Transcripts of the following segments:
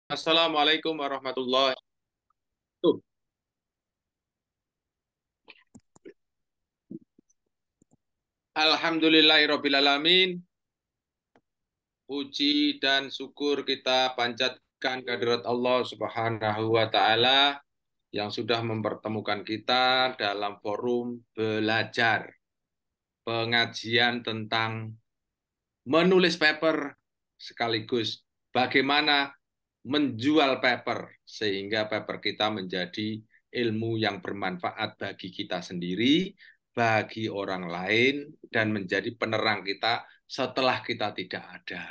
Assalamualaikum warahmatullahi wabarakatuh. Alhamdulillahirrabbilalamin. Puji dan syukur kita panjatkan kehadirat Allah Subhanahu wa Ta'ala yang sudah mempertemukan kita dalam forum belajar pengajian tentang menulis paper sekaligus bagaimana menjual paper sehingga paper kita menjadi ilmu yang bermanfaat bagi kita sendiri, bagi orang lain, dan menjadi penerang kita setelah kita tidak ada.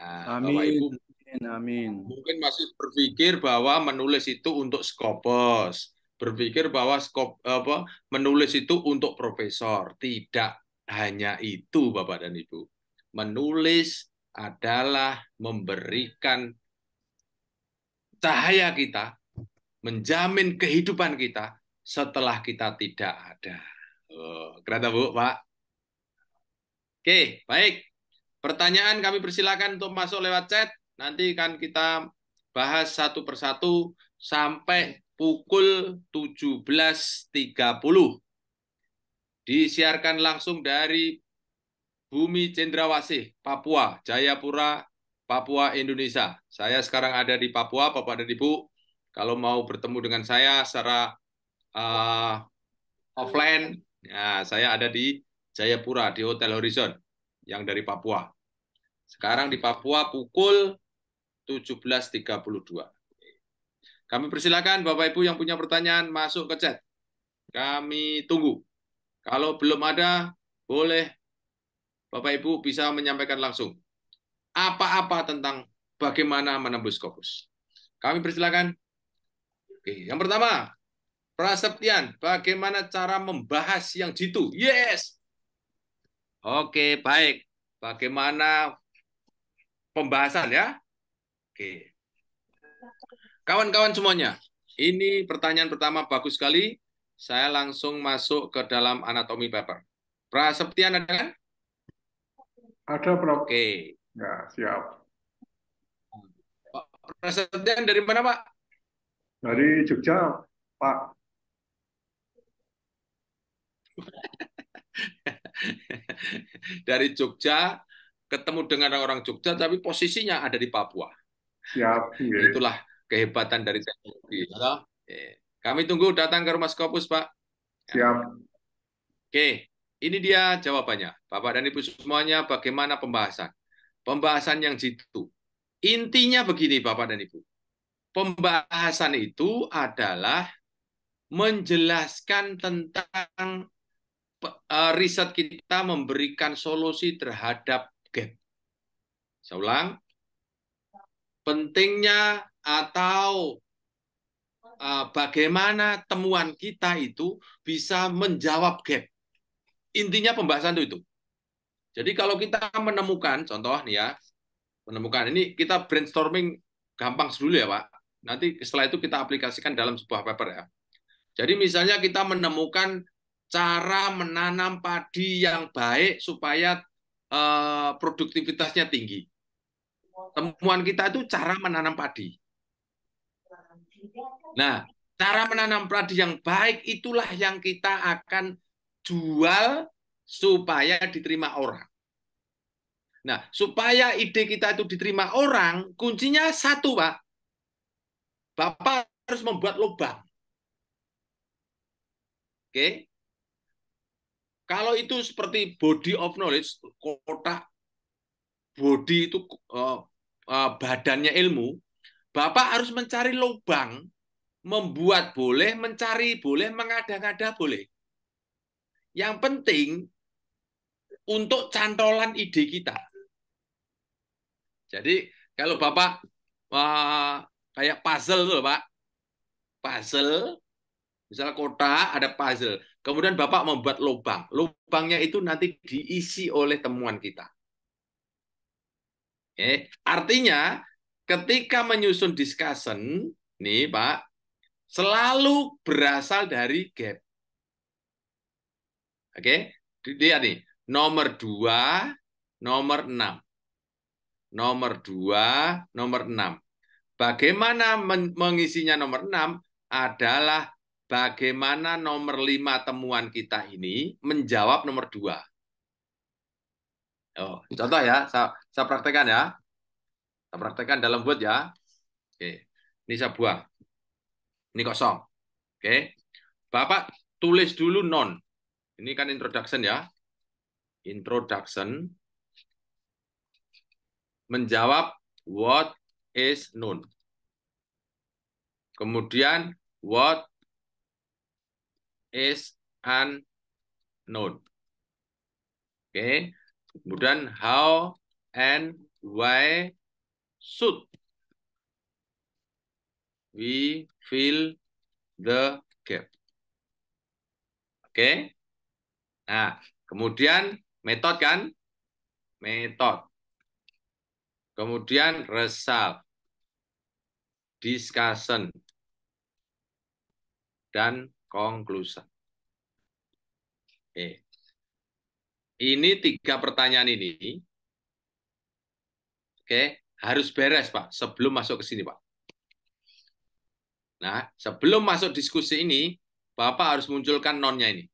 Nah, Bapak Amin, Ibu amin, amin. mungkin masih berpikir bahwa menulis itu untuk skopos, berpikir bahwa menulis itu untuk profesor. Tidak hanya itu, Bapak dan Ibu. Menulis adalah memberikan cahaya kita, menjamin kehidupan kita setelah kita tidak ada. Oh, keren Bu, Pak. Oke, baik. Pertanyaan kami persilakan untuk masuk lewat chat. Nanti kan kita bahas satu persatu sampai pukul 17.30. Disiarkan langsung dari Bumi Cendrawasih, Papua, Jayapura, Papua, Indonesia. Saya sekarang ada di Papua, Bapak dan Ibu. Kalau mau bertemu dengan saya secara uh, offline, ya, saya ada di Jayapura, di Hotel Horizon, yang dari Papua. Sekarang di Papua pukul 17.32. Kami persilakan Bapak Ibu yang punya pertanyaan masuk ke chat. Kami tunggu. Kalau belum ada, boleh Bapak Ibu bisa menyampaikan langsung. Apa-apa tentang bagaimana menembus Scopus. Kami persilakan. Oke, yang pertama, Prasetyan, bagaimana cara membahas yang jitu? Yes. Oke, baik. Bagaimana pembahasan ya? Oke. Kawan-kawan semuanya, ini pertanyaan pertama bagus sekali. Saya langsung masuk ke dalam anatomi paper. Prasetyan ada kan? Ada, Prof. Oke. Ya, siap. Pak Prasetyan dari mana, Pak? Dari Jogja, Pak. Dari Jogja, ketemu dengan orang Jogja, tapi posisinya ada di Papua. Siap. Nggih. Itulah kehebatan dari teknologi. Kami tunggu datang ke rumah Scopus, Pak. Siap. Oke, ini dia jawabannya. Bapak dan Ibu semuanya, bagaimana pembahasan? Pembahasan yang jitu. Intinya begini, Bapak dan Ibu. Pembahasan itu adalah menjelaskan tentang riset kita memberikan solusi terhadap gap. Saya ulang, pentingnya atau bagaimana temuan kita itu bisa menjawab gap. Intinya pembahasan itu. Jadi kalau kita menemukan, contoh nih ya, menemukan ini kita brainstorming gampang dulu ya Pak. Nanti setelah itu kita aplikasikan dalam sebuah paper ya. Jadi misalnya kita menemukan cara menanam padi yang baik supaya produktivitasnya tinggi. Temuan kita itu cara menanam padi. Nah, cara menanam padi yang baik itulah yang kita akan jual supaya diterima orang. Nah, supaya ide kita itu diterima orang, kuncinya satu, Pak. Bapak harus membuat lubang. Oke? Kalau itu seperti body of knowledge, kotak body itu badannya ilmu, Bapak harus mencari lubang, membuat boleh, mencari boleh, mengada-ngada boleh. Yang penting untuk cantolan ide kita. Jadi kalau Bapak kayak puzzle tuh, Pak. Puzzle, misalnya kotak ada puzzle. Kemudian Bapak membuat lubang. Lubangnya itu nanti diisi oleh temuan kita. Oke. Artinya ketika menyusun discussion, nih Pak, selalu berasal dari gap. Oke, dia nih nomor 2, nomor 6. Nomor 2, nomor 6. Bagaimana mengisinya nomor 6 adalah bagaimana nomor 5 temuan kita ini menjawab nomor 2. Oh, contoh ya, saya praktekkan ya. Saya praktekkan dalam Word ya. Oke. Ini saya buang. Ini kosong. Oke. Bapak tulis dulu non. Ini kan introduction ya. Introduction menjawab what is known. Kemudian what is unknown. Oke. Kemudian how and why should we fill the gap. Oke. Nah, kemudian metode kan? Metode. Kemudian result, discussion, dan conclusion. Oke. Ini 3 pertanyaan ini, oke, harus beres, Pak, sebelum masuk ke sini, Pak. Nah, sebelum masuk diskusi ini, Bapak harus munculkan nonnya ini.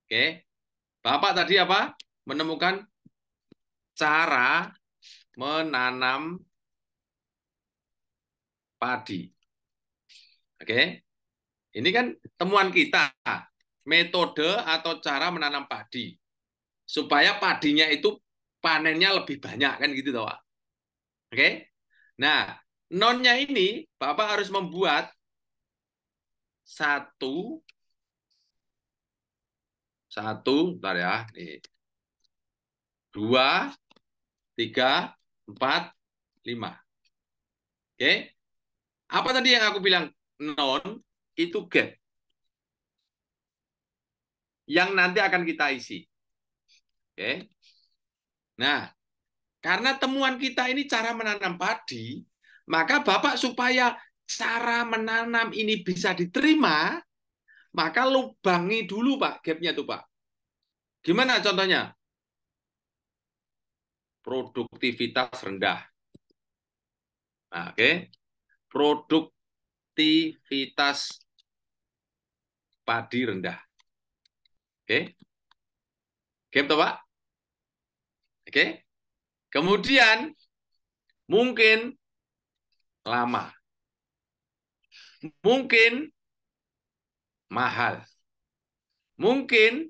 Oke. Bapak tadi apa? Menemukan cara menanam padi. Oke. Ini kan temuan kita, metode atau cara menanam padi. Supaya padinya itu panennya lebih banyak, kan gitu toh, Pak. Oke. Nah, nonnya ini Bapak harus membuat 1, bentar ya. Nih. 2, 3, 4, 5. Oke. Apa tadi yang aku bilang? Non itu gap. Yang nanti akan kita isi. Oke. Nah, karena temuan kita ini cara menanam padi, maka Bapak supaya cara menanam ini bisa diterima, maka lubangi dulu, Pak, gapnya tuh, Pak. Gimana contohnya? Produktivitas rendah. Nah, oke. Produktivitas padi rendah. Oke. Gap tuh, Pak. Oke. Kemudian mungkin lama. Mungkin mahal. Mungkin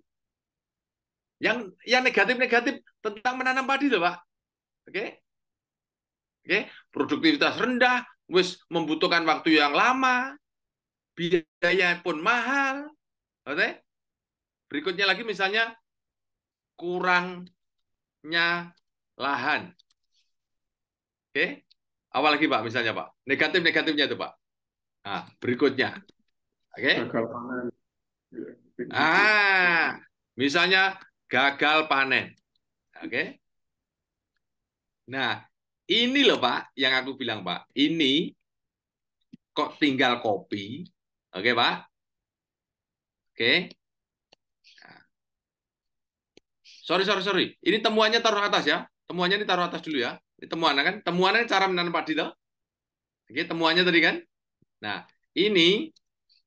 yang negatif-negatif tentang menanam padi loh, Pak. Oke. Oke, produktivitas rendah, wis membutuhkan waktu yang lama, biaya pun mahal. Oke. Berikutnya lagi misalnya kurangnya lahan. Oke. Apa lagi, Pak, misalnya, Pak? Negatif-negatifnya itu, Pak. Nah, berikutnya. Oke. Gagal panen. Misalnya gagal panen. Oke. Nah, ini loh, Pak, yang aku bilang, Pak. Ini kok tinggal copy. Oke, Pak? Oke. Sorry. Ini temuannya taruh atas ya. Temuannya ini taruh atas dulu ya. Ini temuannya kan. Temuannya cara menanam padi loh. Oke, temuannya tadi kan. Nah, ini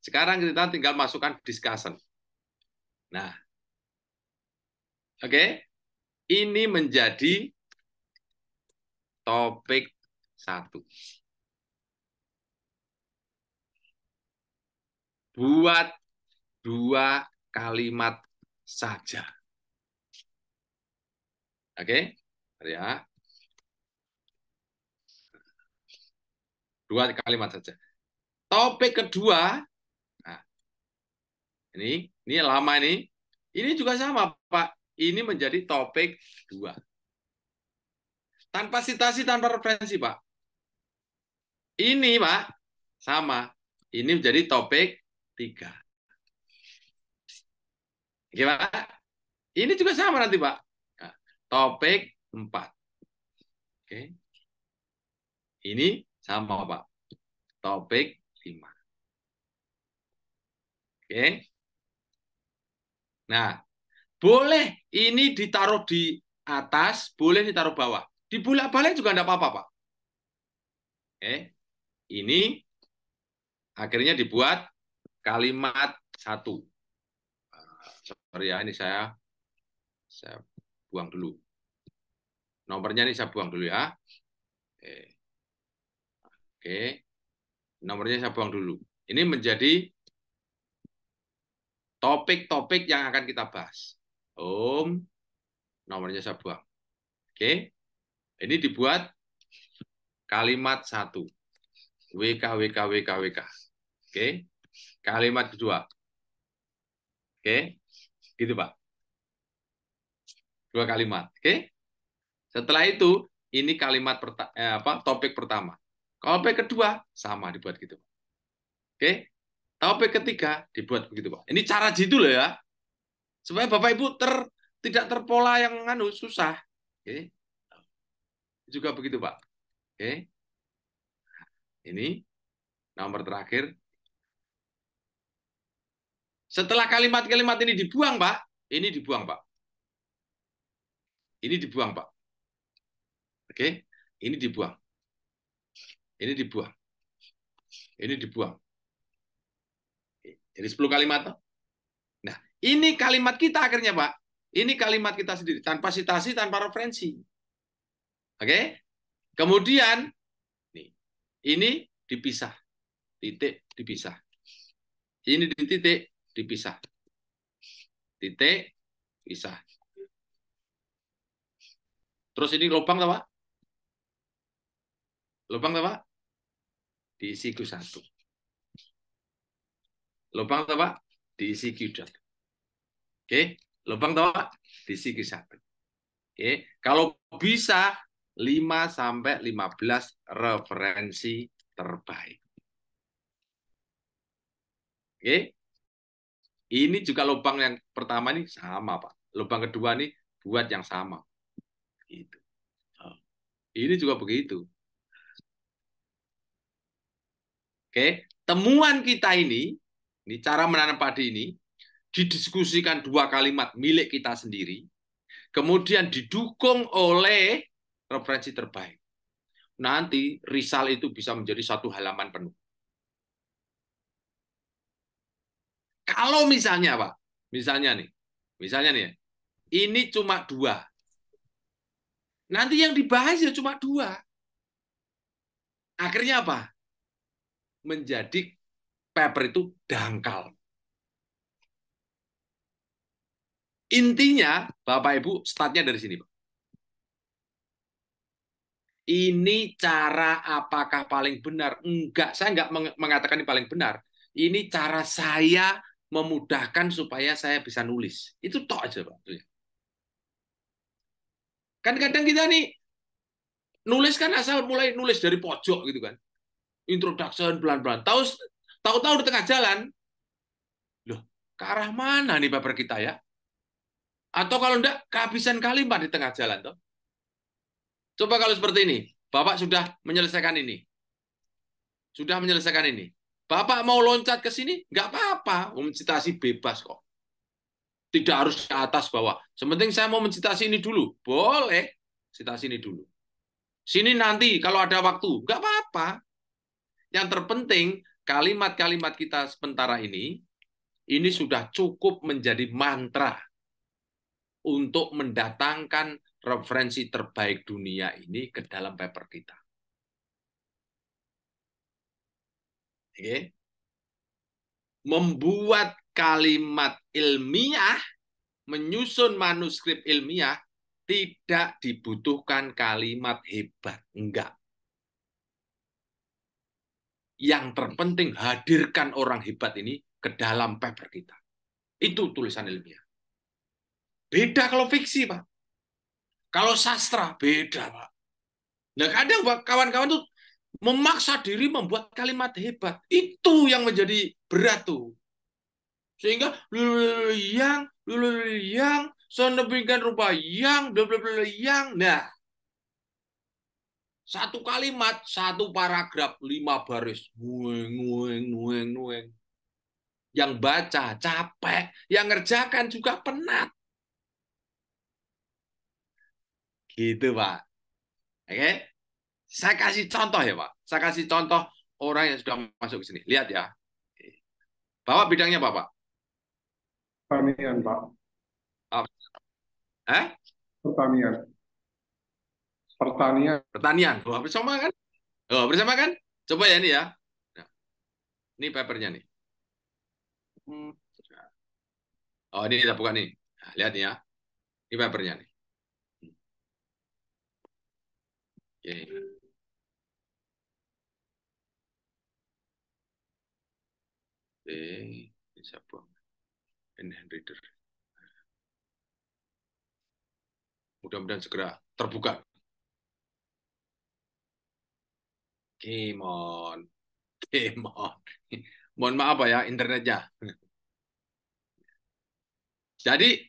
sekarang kita tinggal masukkan discussion. Nah, oke. Ini menjadi topik 1. Buat 2 kalimat saja. Oke, ya. 2 kalimat saja. Topik kedua, nah, ini lama ini juga sama, Pak. Ini menjadi topik 2. Tanpa citasi, tanpa referensi, Pak. Ini, Pak, sama. Ini menjadi topik 3. Oke, Pak? Ini juga sama nanti, Pak. Nah, topik 4. Oke. Ini sama, Pak. Topik 5. Oke. Nah, boleh ini ditaruh di atas, boleh ditaruh bawah. Dibulak-balik juga enggak apa-apa, Pak. Ini akhirnya dibuat kalimat satu. Sorry ya, ini saya buang dulu. Nomornya ini saya buang dulu ya. Oke. Nomornya saya buang dulu. Ini menjadi topik-topik yang akan kita bahas. Nomornya saya buang. Oke. Ini dibuat kalimat satu. WK, WK, WK, WK. Oke. Kalimat kedua. Oke. Gitu, Pak. Dua kalimat. Oke. Setelah itu, ini kalimat topik pertama. Topik kedua, sama dibuat gitu. Oke. Topik ketiga, dibuat begitu, Pak. Ini cara jitu loh ya. Supaya Bapak Ibu tidak terpola yang susah. Oke. Juga begitu, Pak. Oke. Ini nomor terakhir. Setelah kalimat-kalimat ini dibuang, Pak. Ini dibuang, Pak. Ini dibuang, Pak. Oke. Ini dibuang. Ini dibuang. Ini dibuang. Jadi 10 kalimat. Nah, ini kalimat kita akhirnya, Pak. Ini kalimat kita sendiri. Tanpa citasi, tanpa referensi. Oke. Kemudian, ini dipisah. Titik dipisah. Ini di titik dipisah. Titik pisah. Terus ini lubang apa? Lubang apa? Diisi Q1. Lubang apa? Diisi Q2. Oke, lubang apa? Diisi Q1. Oke, kalau bisa 5 sampai 15 referensi terbaik. Oke. Ini juga lubang yang pertama nih sama, Pak. Lubang kedua nih buat yang sama. Gitu. Ini juga begitu. Oke, temuan kita ini cara menanam padi ini didiskusikan 2 kalimat milik kita sendiri, kemudian didukung oleh referensi terbaik. Nanti risal itu bisa menjadi 1 halaman penuh. Kalau misalnya, Pak, misalnya nih, ini cuma 2. Nanti yang dibahas ya cuma 2. Akhirnya apa? Menjadi paper itu dangkal. Intinya, Bapak Ibu, startnya dari sini, Pak. Ini cara apakah paling benar? Enggak, saya enggak mengatakan ini paling benar. Ini cara saya memudahkan supaya saya bisa nulis. Itu tok aja, Pak. Kan kadang kita nih nulis kan asal mulai nulis dari pojok gitu kan. Introduction pelan-pelan. Tahu-tahu di tengah jalan, loh, ke arah mana nih paper kita ya? Atau kalau enggak, kehabisan kalimat di tengah jalan. Toh. Coba kalau seperti ini, Bapak sudah menyelesaikan ini. Sudah menyelesaikan ini. Bapak mau loncat ke sini, nggak apa-apa. Mencitasi bebas kok. Tidak harus ke atas bawah. Sementing saya mau mencitasi ini dulu. Boleh. Citasi ini dulu. Sini nanti kalau ada waktu. Nggak apa-apa. Yang terpenting, kalimat-kalimat kita sementara ini sudah cukup menjadi mantra untuk mendatangkan referensi terbaik dunia ini ke dalam paper kita. Oke. Membuat kalimat ilmiah, menyusun manuskrip ilmiah, tidak dibutuhkan kalimat hebat. Enggak. Yang terpenting hadirkan orang hebat ini ke dalam paper kita. Itu tulisan ilmiah. Beda kalau fiksi, Pak. Kalau sastra, beda, Pak. Nah, kadang kawan-kawan tuh memaksa diri membuat kalimat hebat. Itu yang menjadi berat tuh. Sehingga yang senebingkan rupa yang nah, 1 kalimat 1 paragraf 5 baris ngueng. Yang baca capek, yang ngerjakan juga penat. Gitu, Pak. Oke, saya kasih contoh ya, Pak. Saya kasih contoh orang yang sudah masuk ke sini. Lihat ya. Bapak bidangnya apa, Pak? Pertanian, Pak. Eh? Pertanian. Pertanian. Pertanian. Oh, bersama kan? Oh, bersama kan? Coba ya ini ya. Nah, ini papernya nih. Oh, ini kita buka nih. Nah, lihat nih ya. Ini papernya nih. Oke. Oke. Ini saya buang. Ini hand reader. Mudah-mudahan segera terbuka. Kimon. Kimon. Mohon maaf ya internetnya. Jadi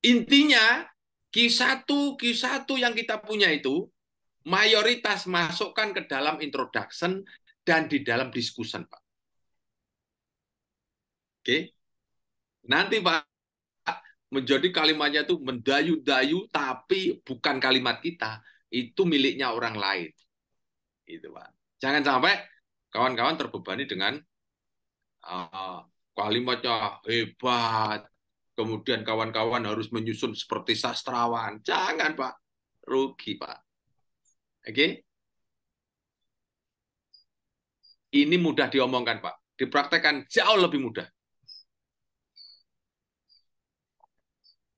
intinya Q1 yang kita punya itu mayoritas masukkan ke dalam introduction dan di dalam discussion, Pak. Oke. Nanti Pak menjadi kalimatnya itu mendayu-dayu tapi bukan kalimat kita, itu miliknya orang lain. Itu, Pak. Jangan sampai kawan-kawan terbebani dengan kalimatnya hebat, kemudian kawan-kawan harus menyusun seperti sastrawan. Jangan, Pak. Rugi, Pak. Oke? Ini mudah diomongkan, Pak. Dipraktekkan jauh lebih mudah.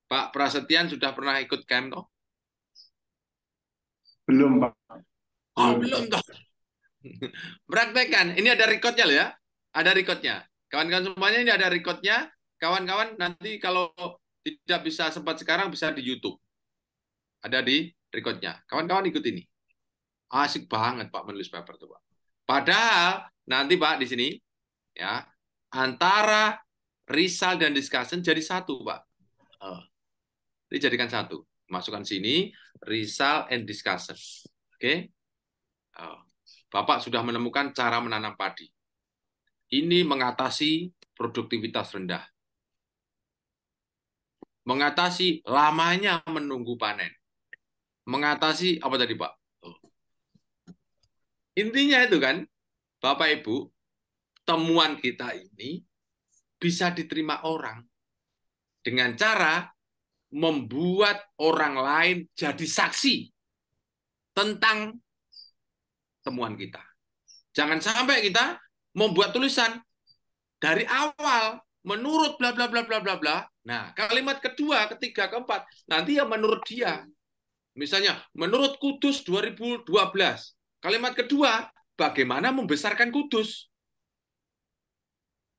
Pak Prasetyan sudah pernah ikut camp, toh? Belum, Pak. Oh, belum, toh. Praktekkan. Ini ada recordnya loh ya. Ada recordnya. Kawan-kawan semuanya ini ada recordnya. Kawan-kawan nanti kalau tidak bisa sempat sekarang bisa di YouTube. Ada di recordnya. Kawan-kawan ikut ini. Asik banget Pak menulis paper tuh Pak. Padahal nanti Pak di sini ya antara result dan discussion jadi satu Pak. Dijadikan satu. Masukkan sini result and discussion. Oke. Bapak sudah menemukan cara menanam padi. Ini mengatasi produktivitas rendah. Mengatasi lamanya menunggu panen. Mengatasi apa tadi Pak? Intinya itu kan, Bapak Ibu, temuan kita ini bisa diterima orang dengan cara membuat orang lain jadi saksi tentang temuan kita. Jangan sampai kita membuat tulisan dari awal menurut bla bla bla bla bla bla. Nah, kalimat kedua, ketiga, keempat nanti ya menurut dia. Misalnya menurut Kudus 2012. Kalimat kedua, bagaimana membesarkan Kudus.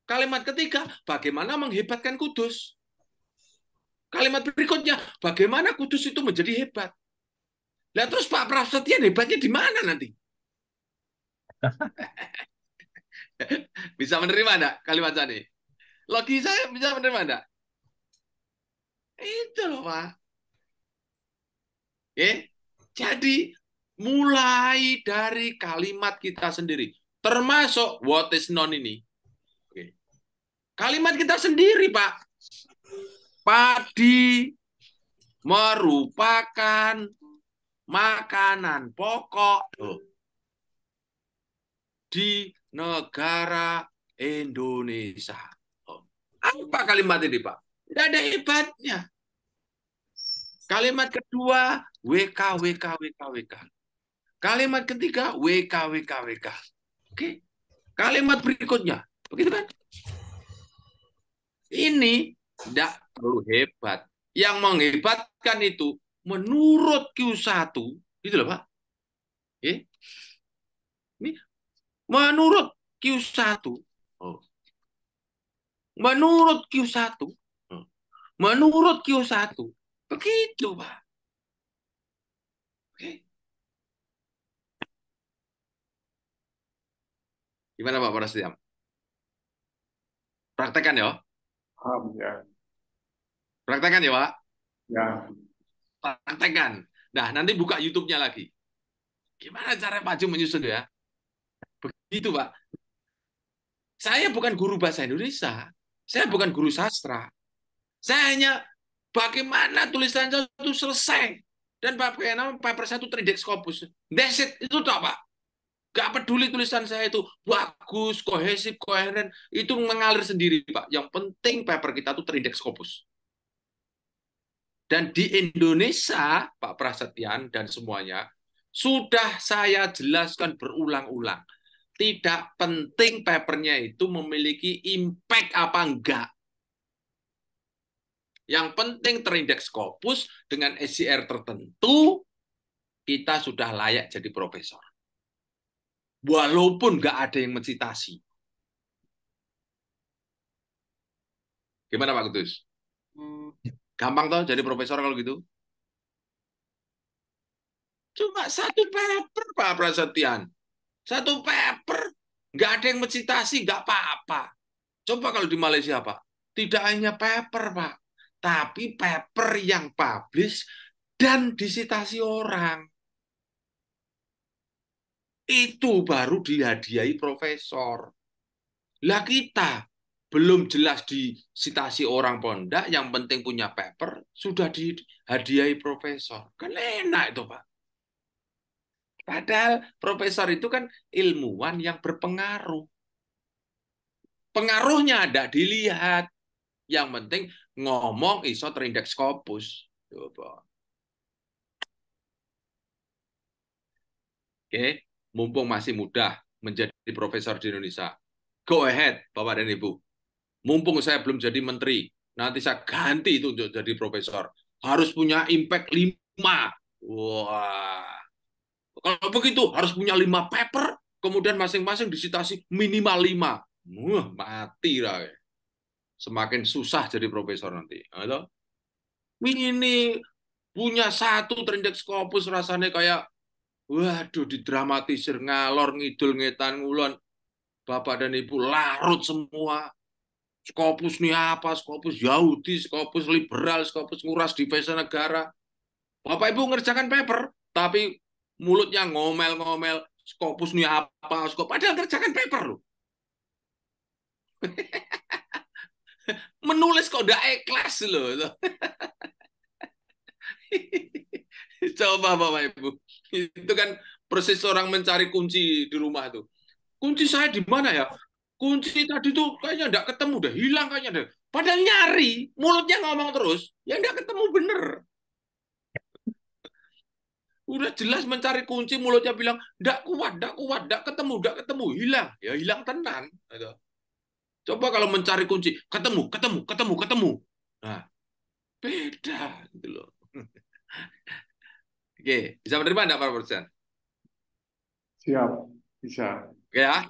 Kalimat ketiga, bagaimana menghebatkan Kudus. Kalimat berikutnya, bagaimana Kudus itu menjadi hebat. Nah, terus Pak Prasetyan hebatnya di mana nanti? Bisa menerima enggak kalimat tadi? Logi saya bisa menerima enggak? Itu loh, Pak. Oke? Jadi, mulai dari kalimat kita sendiri. Termasuk what is known ini. Oke. Kalimat kita sendiri, Pak. Padi merupakan makanan pokok di negara Indonesia. Apa kalimat ini, Pak? Tidak ada hebatnya. Kalimat kedua, WK, WK, WK, WK. Kalimat ketiga, WK, WK, WK. Oke. Kalimat berikutnya, begitu kan? Ini tidak perlu hebat. Yang menghebatkan itu menurut Q1, gitu loh Pak. Oke. Ini menurut Q1. Oh. Menurut Q1. Menurut Q1. Begitu, Pak. Oke. Gimana Pak Prasetya? Praktekan ya. Ya. Praktekan ya, Pak. Ya. Praktekan. Nah, nanti buka YouTube-nya lagi. Gimana cara maju menyusun ya? Begitu, Pak. Saya bukan guru bahasa Indonesia. Saya bukan guru sastra. Saya hanya bagaimana tulisan itu selesai. Dan bagaimana paper satu 3D Scopus. That's it. Itu tak, Pak. Gak peduli tulisan saya itu bagus, kohesif, koheren, itu mengalir sendiri, Pak. Yang penting paper kita tuh terindeks Scopus. Dan di Indonesia, Pak Prasetyan dan semuanya, sudah saya jelaskan berulang-ulang. Tidak penting papernya itu memiliki impact apa enggak. Yang penting terindeks Scopus dengan SCR tertentu, kita sudah layak jadi profesor. Walaupun nggak ada yang mencitasi. Gimana Pak Kudus? Gampang toh jadi profesor kalau gitu? Cuma satu paper, Pak Prasetyan. Satu paper. Nggak ada yang mencitasi, nggak apa-apa. Coba kalau di Malaysia, Pak. Tidak hanya paper, Pak. Tapi paper yang publish dan disitasi orang. Itu baru dihadiahi profesor. Lah kita belum jelas disitasi orang pondak, yang penting punya paper, sudah dihadiahi profesor. Kan enak itu, Pak. Padahal profesor itu kan ilmuwan yang berpengaruh. Pengaruhnya ada dilihat. Yang penting ngomong iso terindeks Scopus. Coba. Oke, mumpung masih mudah menjadi profesor di Indonesia. Go ahead, Bapak dan Ibu. Mumpung saya belum jadi menteri, nanti saya ganti itu untuk jadi profesor. Harus punya impact 5. Wah. Kalau begitu harus punya 5 paper, kemudian masing-masing disitasi minimal 5. Wah, mati lah. Semakin susah jadi profesor nanti. Ini punya satu terindeks Scopus rasanya kayak, waduh, didramatisir, ngalor, ngidul, ngetan, ngulon. Bapak dan Ibu larut semua. Scopus nih apa? Scopus Yahudi, Scopus liberal, Scopus nguras defense negara. Bapak Ibu ngerjakan paper, tapi mulutnya ngomel-ngomel. Scopus nih apa? Scopus. Padahal ngerjakan paper loh. Menulis kok udah ikhlas loh. Coba Bapak Ibu. Itu kan proses orang mencari kunci di rumah tuh. Kunci saya di mana ya? Kunci tadi tuh kayaknya enggak ketemu, udah hilang kayaknya deh. Padahal nyari, mulutnya ngomong terus, ya enggak ketemu bener. Udah jelas mencari kunci, mulutnya bilang, enggak kuat, enggak ketemu, hilang. Ya hilang tenan. Coba kalau mencari kunci, ketemu. Nah, beda gitu loh. Oke, bisa menerima enggak Pak Persen? Siap, bisa. Oke ya?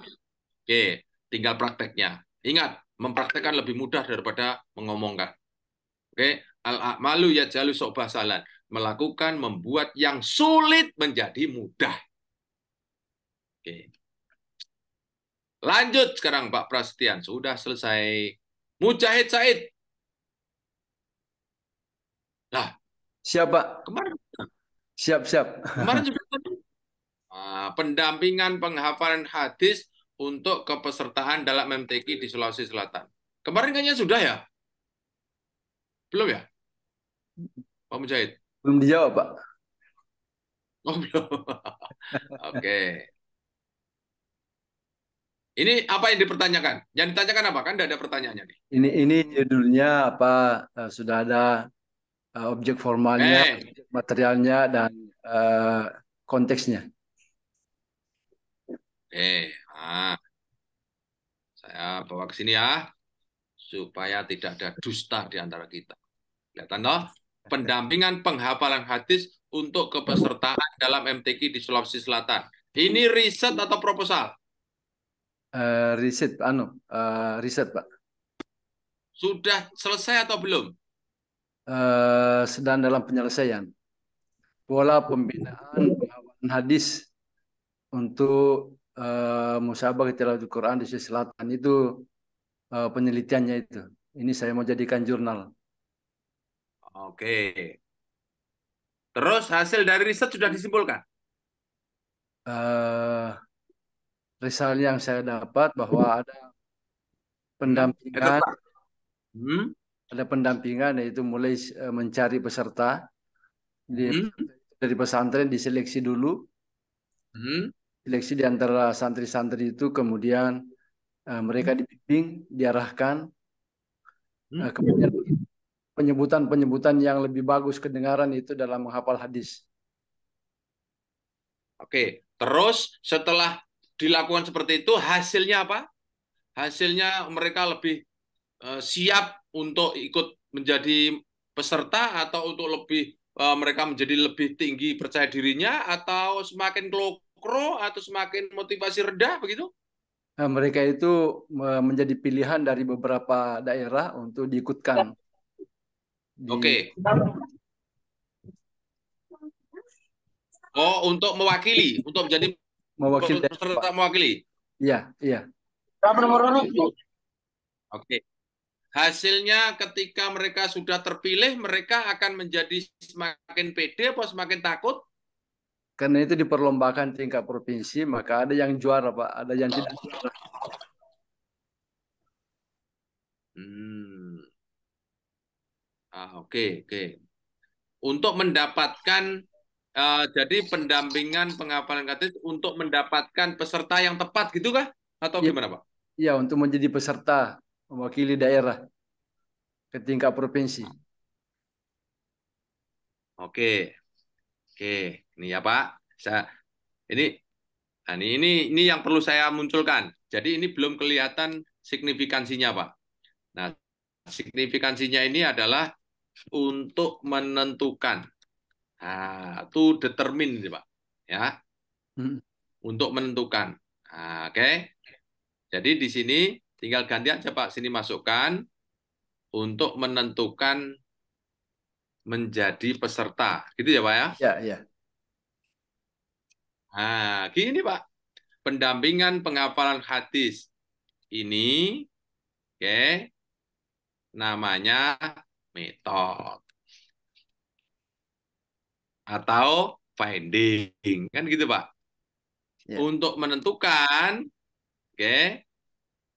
Oke, tinggal prakteknya. Ingat, mempraktekkan lebih mudah daripada mengomongkan. Oke, al-a'malu ya jalu sobasalan. Melakukan, membuat yang sulit menjadi mudah. Oke. Lanjut sekarang Pak Prasetyan. Sudah selesai. Mujahid Said. Nah, Siap, Pak. kemarin Siap. kemarin sudah pendampingan penghafalan hadis untuk kepesertaan dalam MTQ di Sulawesi Selatan. Kemarin kayaknya sudah ya? Belum ya, Pak Mujahid? Belum dijawab, Pak. Oh, belum. Oke. Ini apa yang dipertanyakan? Yang ditanyakan apa? Kan tidak ada pertanyaannya nih. Ini judulnya apa? Sudah ada objek formalnya, objek materialnya, dan konteksnya. Nah, saya bawa ke sini ya, supaya tidak ada dusta di antara kita. Kelihatan toh? Pendampingan penghafalan hadis untuk kepesertaan dalam MTQ di Sulawesi Selatan. Ini riset atau proposal? Riset, Pak. Sudah selesai atau belum? Sedang dalam penyelesaian. Pola pembinaan penghafalan hadis untuk musabaqah tilawatul Quran di Sulawesi Selatan itu penelitiannya itu. Ini saya mau jadikan jurnal. Oke. Terus hasil dari riset sudah disimpulkan? Result yang saya dapat bahwa ada pendampingan, ada pendampingan yaitu mulai mencari peserta dari pesantren, diseleksi dulu, seleksi di antara santri-santri itu, kemudian mereka dibimbing, diarahkan, kemudian penyebutan-penyebutan yang lebih bagus kedengaran itu dalam menghafal hadis. Oke, terus setelah dilakukan seperti itu, hasilnya apa? Hasilnya mereka lebih siap untuk ikut menjadi peserta atau untuk lebih mereka menjadi lebih tinggi percaya dirinya atau semakin klokro atau semakin motivasi rendah begitu? Mereka itu menjadi pilihan dari beberapa daerah untuk diikutkan di Oke. Oh, untuk mewakili, untuk menjadi mewakili daerah, Pak. peserta mewakili. Iya, iya. Oke. Hasilnya ketika mereka sudah terpilih, mereka akan menjadi semakin pede atau semakin takut? Karena itu diperlombakan tingkat provinsi, maka ada yang juara, Pak, ada yang tidak juara. Hmm. Oke, oke. Untuk mendapatkan jadi pendampingan penghafalan hadis untuk mendapatkan peserta yang tepat gitu kah? Atau Iya, gimana, Pak? iya, untuk menjadi peserta mewakili daerah ke tingkat provinsi. Oke, oke. Ini ya, Pak. Ini ini yang perlu saya munculkan. Jadi ini belum kelihatan signifikansinya, Pak. Nah, signifikansinya ini adalah untuk menentukan. Nah, itu determine, Pak. Ya, Hmm. untuk menentukan. Nah, oke. Jadi di sini tinggal ganti aja, Pak. Sini masukkan untuk menentukan menjadi peserta. Gitu ya, Pak ya? Ya, ya. Nah, gini, Pak. Pendampingan penghafalan hadis ini, oke, namanya metode atau finding. Kan gitu, Pak. Ya. Untuk menentukan, oke,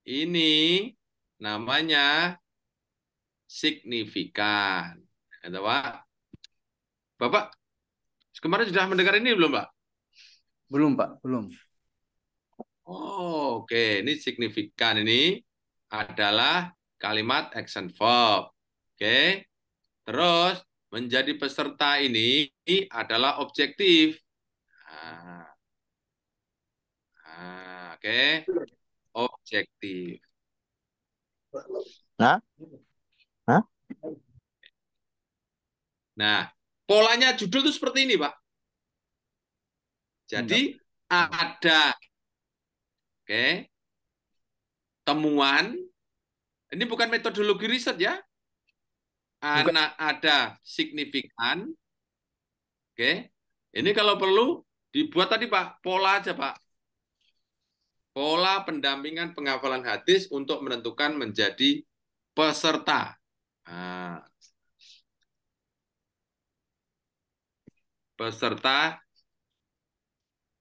ini namanya signifikan. Ada, Pak. Bapak kemarin sudah mendengar ini belum, Pak? Belum, Pak, belum. Oh, oke. Ini signifikan ini adalah kalimat action verb. Oke. Terus menjadi peserta ini adalah objektif. Nah, oke. Objektif. Nah, Hah? Nah, polanya judul itu seperti ini, Pak. Jadi ada, oke, temuan. Ini bukan metodologi riset ya. Bukan. Ada signifikan. Oke. Ini kalau perlu dibuat tadi, Pak, pola aja, Pak. Pola pendampingan penghafalan hadis untuk menentukan menjadi peserta. Nah, peserta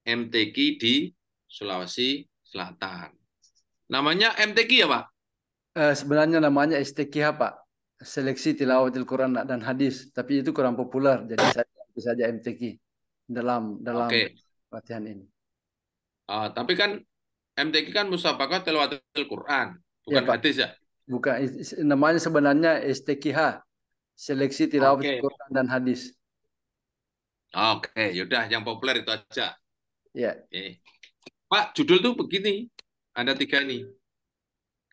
MTQ di Sulawesi Selatan. Namanya MTQ ya, Pak? Sebenarnya namanya STQH, Pak. Seleksi Tilawatil Quran dan Hadis, tapi itu kurang populer, jadi saya ganti saja MTQ dalam Oke. latihan ini. Tapi kan MTQ kan musabaqah tilawatil Quran, Ya, bukan Pak. hadis ya? Bukan, namanya sebenarnya STQH, Seleksi Tilawatil Oke. Quran dan Hadis. Oke, yaudah yang populer itu aja. Ya. Oke. Pak, judul tuh begini. Ada 3 nih.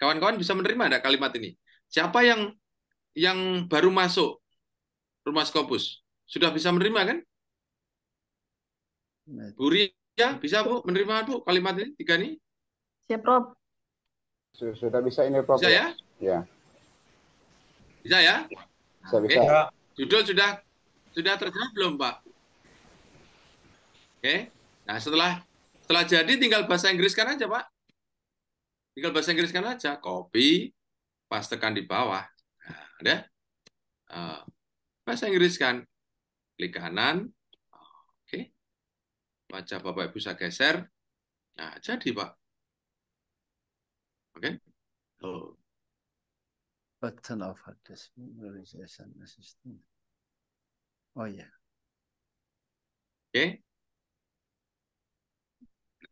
Kawan-kawan bisa menerima ada kalimat ini? Siapa yang baru masuk Rumah Scopus? Sudah bisa menerima kan? Bu Ria, bisa Bu menerima Bu kalimat ini 3 nih? Siap, Prof. Sudah bisa ini, Prof. Bisa ya? Ya, Bisa ya? bisa, Oke. bisa. Judul sudah terjawab belum, Pak? Oke. Nah, setelah jadi tinggal bahasa Inggriskan aja, Pak. Tinggal bahasa Inggriskan aja, copy, pastekan di bawah. Nah, ada bahasa Inggriskan. Klik kanan. Oke. Baca Bapak Ibu saya geser. Nah, jadi, Pak. Oke. Oh. Button of Hadis Memorization Assistant. Oh ya. Oke.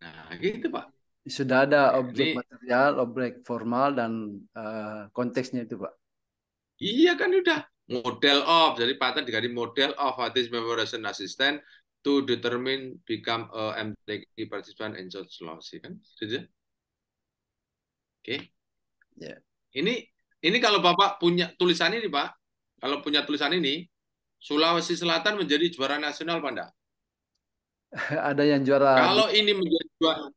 Nah, gitu Pak. Sudah ada objek Ini material, objek formal, dan konteksnya itu, Pak. iya kan udah model of, jadi pattern diganti model of hadis memorization assistant to determine become a MTQ participant in such lossy kan, gitu ya? Oke. Ya. Ini kalau Bapak punya tulisan ini Pak, kalau punya tulisan ini, Sulawesi Selatan menjadi juara nasional Pak enggak? Ada yang juara Kalau ini menjadi juara,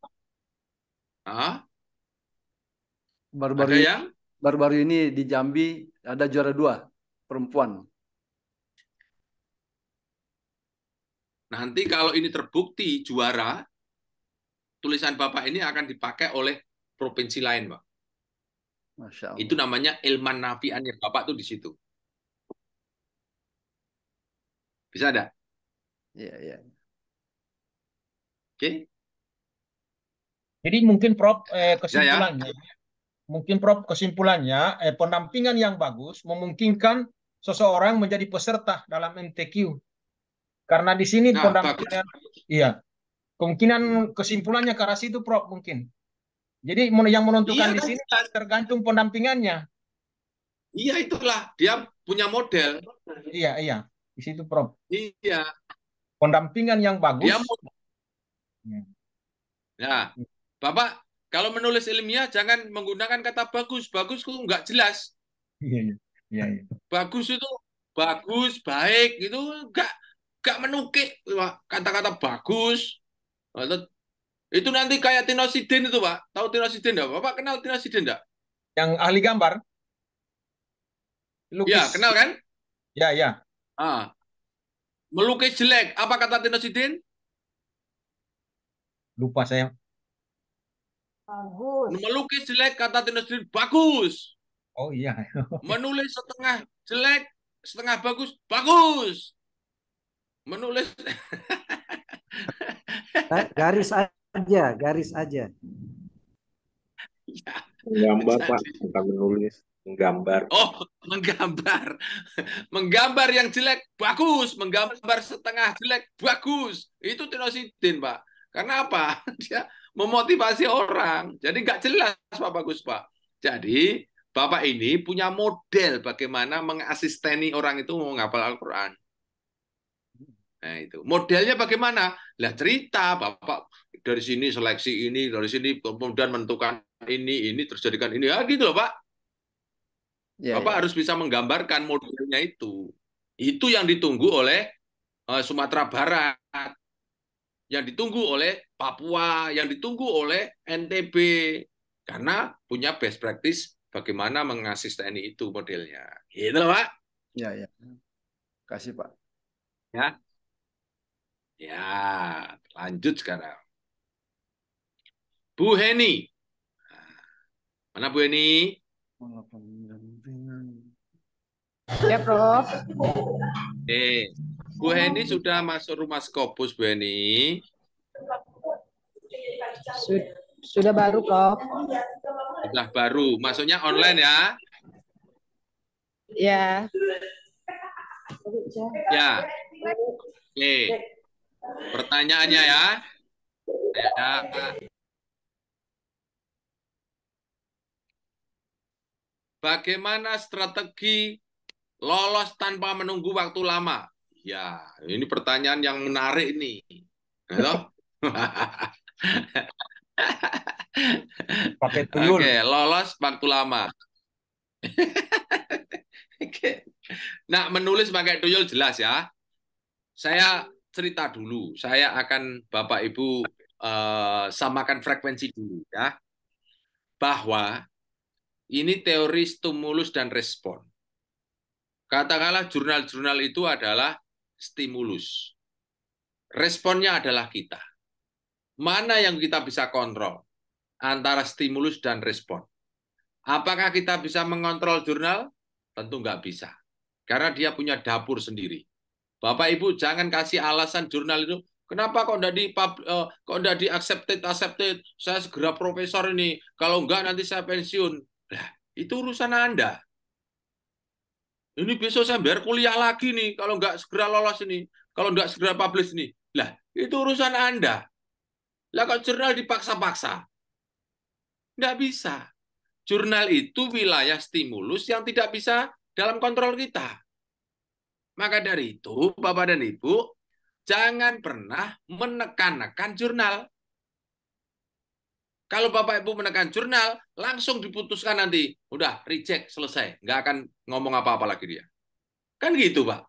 baru-baru ada ini, yang baru-baru ini di Jambi ada juara 2 perempuan. nanti kalau ini terbukti juara, tulisan Bapak ini akan dipakai oleh provinsi lain Pak. Masya Itu Allah. namanya ilman nafi'annya Bapak tuh di situ. Bisa ada? Iya, iya. Oke? Jadi mungkin Prof Bisa ya? kesimpulannya pendampingan yang bagus memungkinkan seseorang menjadi peserta dalam MTQ. Karena di sini Nah, bagus. pendampingan, iya, kemungkinan kesimpulannya ke arah situ Prof mungkin. Jadi yang menentukan Iya di kan? sini tergantung pendampingannya. Iya itulah. Dia punya model. Iya, iya, di situ Prof. Iya. Pendampingan yang bagus. Dia mau. Nah, Bapak, kalau menulis ilmiah jangan menggunakan kata bagus. Bagus kok nggak jelas. Iya, iya, iya, iya. Bagus itu bagus, baik itu nggak menukik kata-kata bagus. Itu nanti kayak Tinosidin itu Pak. Tahu Tinosidin enggak? Bapak kenal Tinosidin enggak? Yang ahli gambar, Ya, lukis. kenal kan? Ya, ya. Melukis jelek. Apa kata Tinosidin? Lupa saya. Bagus. Melukis jelek kata Tinosidin bagus. Oh iya. Menulis setengah jelek, setengah bagus, bagus. Menulis Garis aja, garis aja. Menggambar, Pak, Jadi, bukan menulis. Menggambar. oh, menggambar. Menggambar yang jelek bagus, menggambar setengah jelek bagus. Itu Tinosidin, Pak. Karena apa? Dia memotivasi orang. Jadi nggak jelas, Pak, bagus, Pak. Jadi Bapak ini punya model bagaimana mengasisteni orang itu menghafal Al-Quran. Nah, itu modelnya bagaimana? Lah cerita Bapak dari sini seleksi ini, dari sini kemudian menentukan ini terjadikan ini, ya gitu loh Pak. Ya, Bapak ya. harus bisa menggambarkan modelnya itu. Itu yang ditunggu oleh Sumatera Barat, yang ditunggu oleh Papua, yang ditunggu oleh NTB, karena punya best practice bagaimana mengasisteni itu modelnya. Gitu loh Pak. Ya, ya. Kasih Pak. Ya. Ya, lanjut sekarang. Bu Heni. Mana Bu Heni? Ya, Prof. Bu Heni sudah masuk rumah Skopus, Bu Heni. Sudah baru, Prof. Sudah baru. Masuknya online ya? Ya. Ya. Oke. Pertanyaannya ya. Bagaimana strategi lolos tanpa menunggu waktu lama? Ya, ini pertanyaan yang menarik nih. Halo? Pakai tuyul. Oke, lolos waktu lama. Nah, menulis pakai tuyul jelas ya. Saya cerita dulu. Saya akan Bapak Ibu samakan frekuensi dulu ya. Bahwa ini teori stimulus dan respon. Katakanlah jurnal-jurnal itu adalah stimulus. Responnya adalah kita. Mana yang kita bisa kontrol antara stimulus dan respon? Apakah kita bisa mengontrol jurnal? Tentu nggak bisa. Karena dia punya dapur sendiri. Bapak Ibu jangan kasih alasan jurnal itu, kenapa kok nggak di accepted? Saya segera profesor ini. Kalau nggak nanti saya pensiun. Nah, itu urusan Anda. Ini besok saya bayar kuliah lagi nih kalau nggak segera lolos ini. Kalau nggak segera publish nih. Lah, itu urusan Anda. Lah kok jurnal dipaksa-paksa? Nggak bisa. Jurnal itu wilayah stimulus yang tidak bisa dalam kontrol kita. Maka dari itu, Bapak dan Ibu, jangan pernah menekan-nekan jurnal. Kalau Bapak Ibu menekan jurnal, langsung diputuskan nanti. Udah, reject, selesai. Nggak akan ngomong apa-apa lagi dia. Kan gitu, Pak.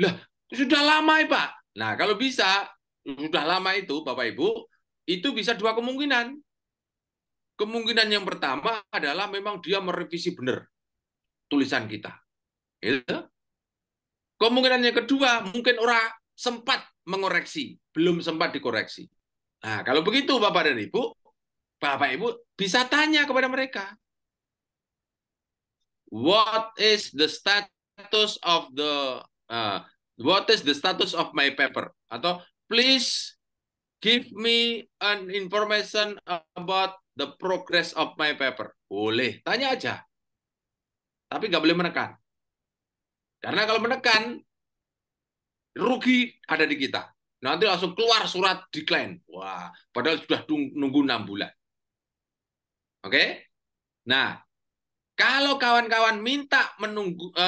Lah, sudah lama ya, Pak. Nah, kalau bisa, sudah lama itu, Bapak Ibu, itu bisa dua kemungkinan. Kemungkinan yang pertama adalah memang dia merevisi benar tulisan kita. Gitu. Kemungkinan yang kedua, mungkin orang sempat mengoreksi, belum sempat dikoreksi. Nah, kalau begitu Bapak dan Ibu, Bapak Ibu bisa tanya kepada mereka. What is the status of my paper? Atau please give me an information about the progress of my paper. Boleh, tanya aja. Tapi nggak boleh menekan. Karena kalau menekan, rugi ada di kita. Nanti langsung keluar surat decline. Wah, padahal sudah nunggu 6 bulan. Oke? Nah, kalau kawan-kawan minta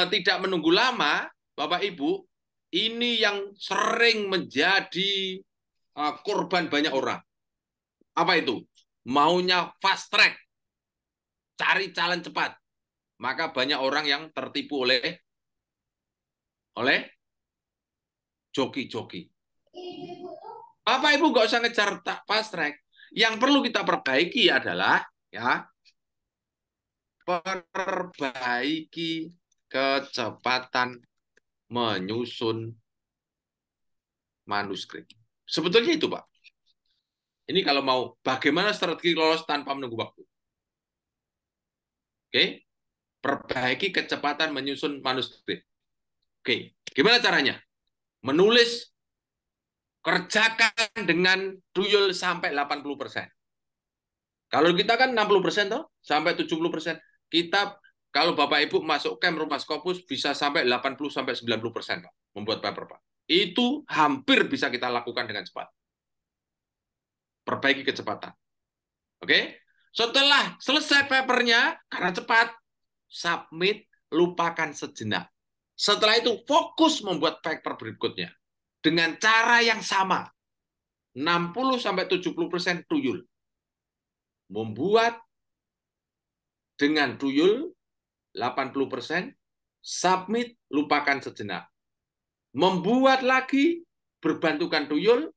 tidak menunggu lama, Bapak Ibu, ini yang sering menjadi korban banyak orang. Apa itu? Maunya fast track. Cari jalan cepat. Maka banyak orang yang tertipu oleh joki-joki. Bapak Ibu nggak usah ngejar fast track. Yang perlu kita perbaiki adalah perbaiki kecepatan menyusun manuskrip. Sebetulnya itu, Pak. Ini kalau mau bagaimana strategi lolos tanpa menunggu waktu. Oke? Perbaiki kecepatan menyusun manuskrip. Oke, gimana caranya? Menulis, kerjakan dengan tuyul sampai 80%. Kalau kita kan 60% toh, sampai 70%. Kita, kalau Bapak Ibu masuk camp Rumah Scopus, bisa sampai 80-90%, Pak, membuat paper, Pak. Itu hampir bisa kita lakukan dengan cepat. Perbaiki kecepatan. Oke? Setelah selesai papernya, karena cepat, submit, lupakan sejenak. Setelah itu fokus membuat paper berikutnya dengan cara yang sama. 60-70% tuyul. Membuat dengan tuyul 80%, submit, lupakan sejenak. Membuat lagi berbantukan tuyul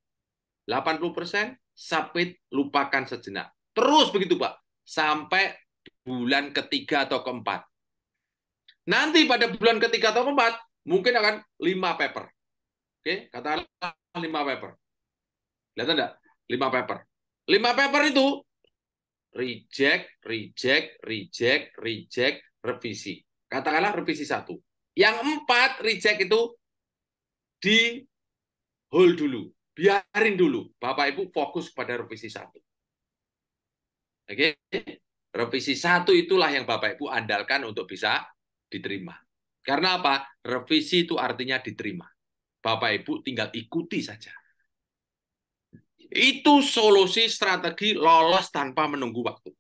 80%, submit, lupakan sejenak. Terus begitu, Pak, sampai bulan ketiga atau keempat. Nanti pada bulan ketiga atau keempat, mungkin akan 5 paper. Oke, katakanlah 5 paper. Lihat enggak? 5 paper. 5 paper itu reject, revisi. Katakanlah revisi 1. Yang 4 reject itu di hold dulu. Biarin dulu. Bapak Ibu fokus pada revisi 1. Oke? Revisi 1 itulah yang Bapak Ibu andalkan untuk bisa diterima. Karena apa? Revisi itu artinya diterima. Bapak Ibu tinggal ikuti saja. Itu solusi strategi lolos tanpa menunggu waktu.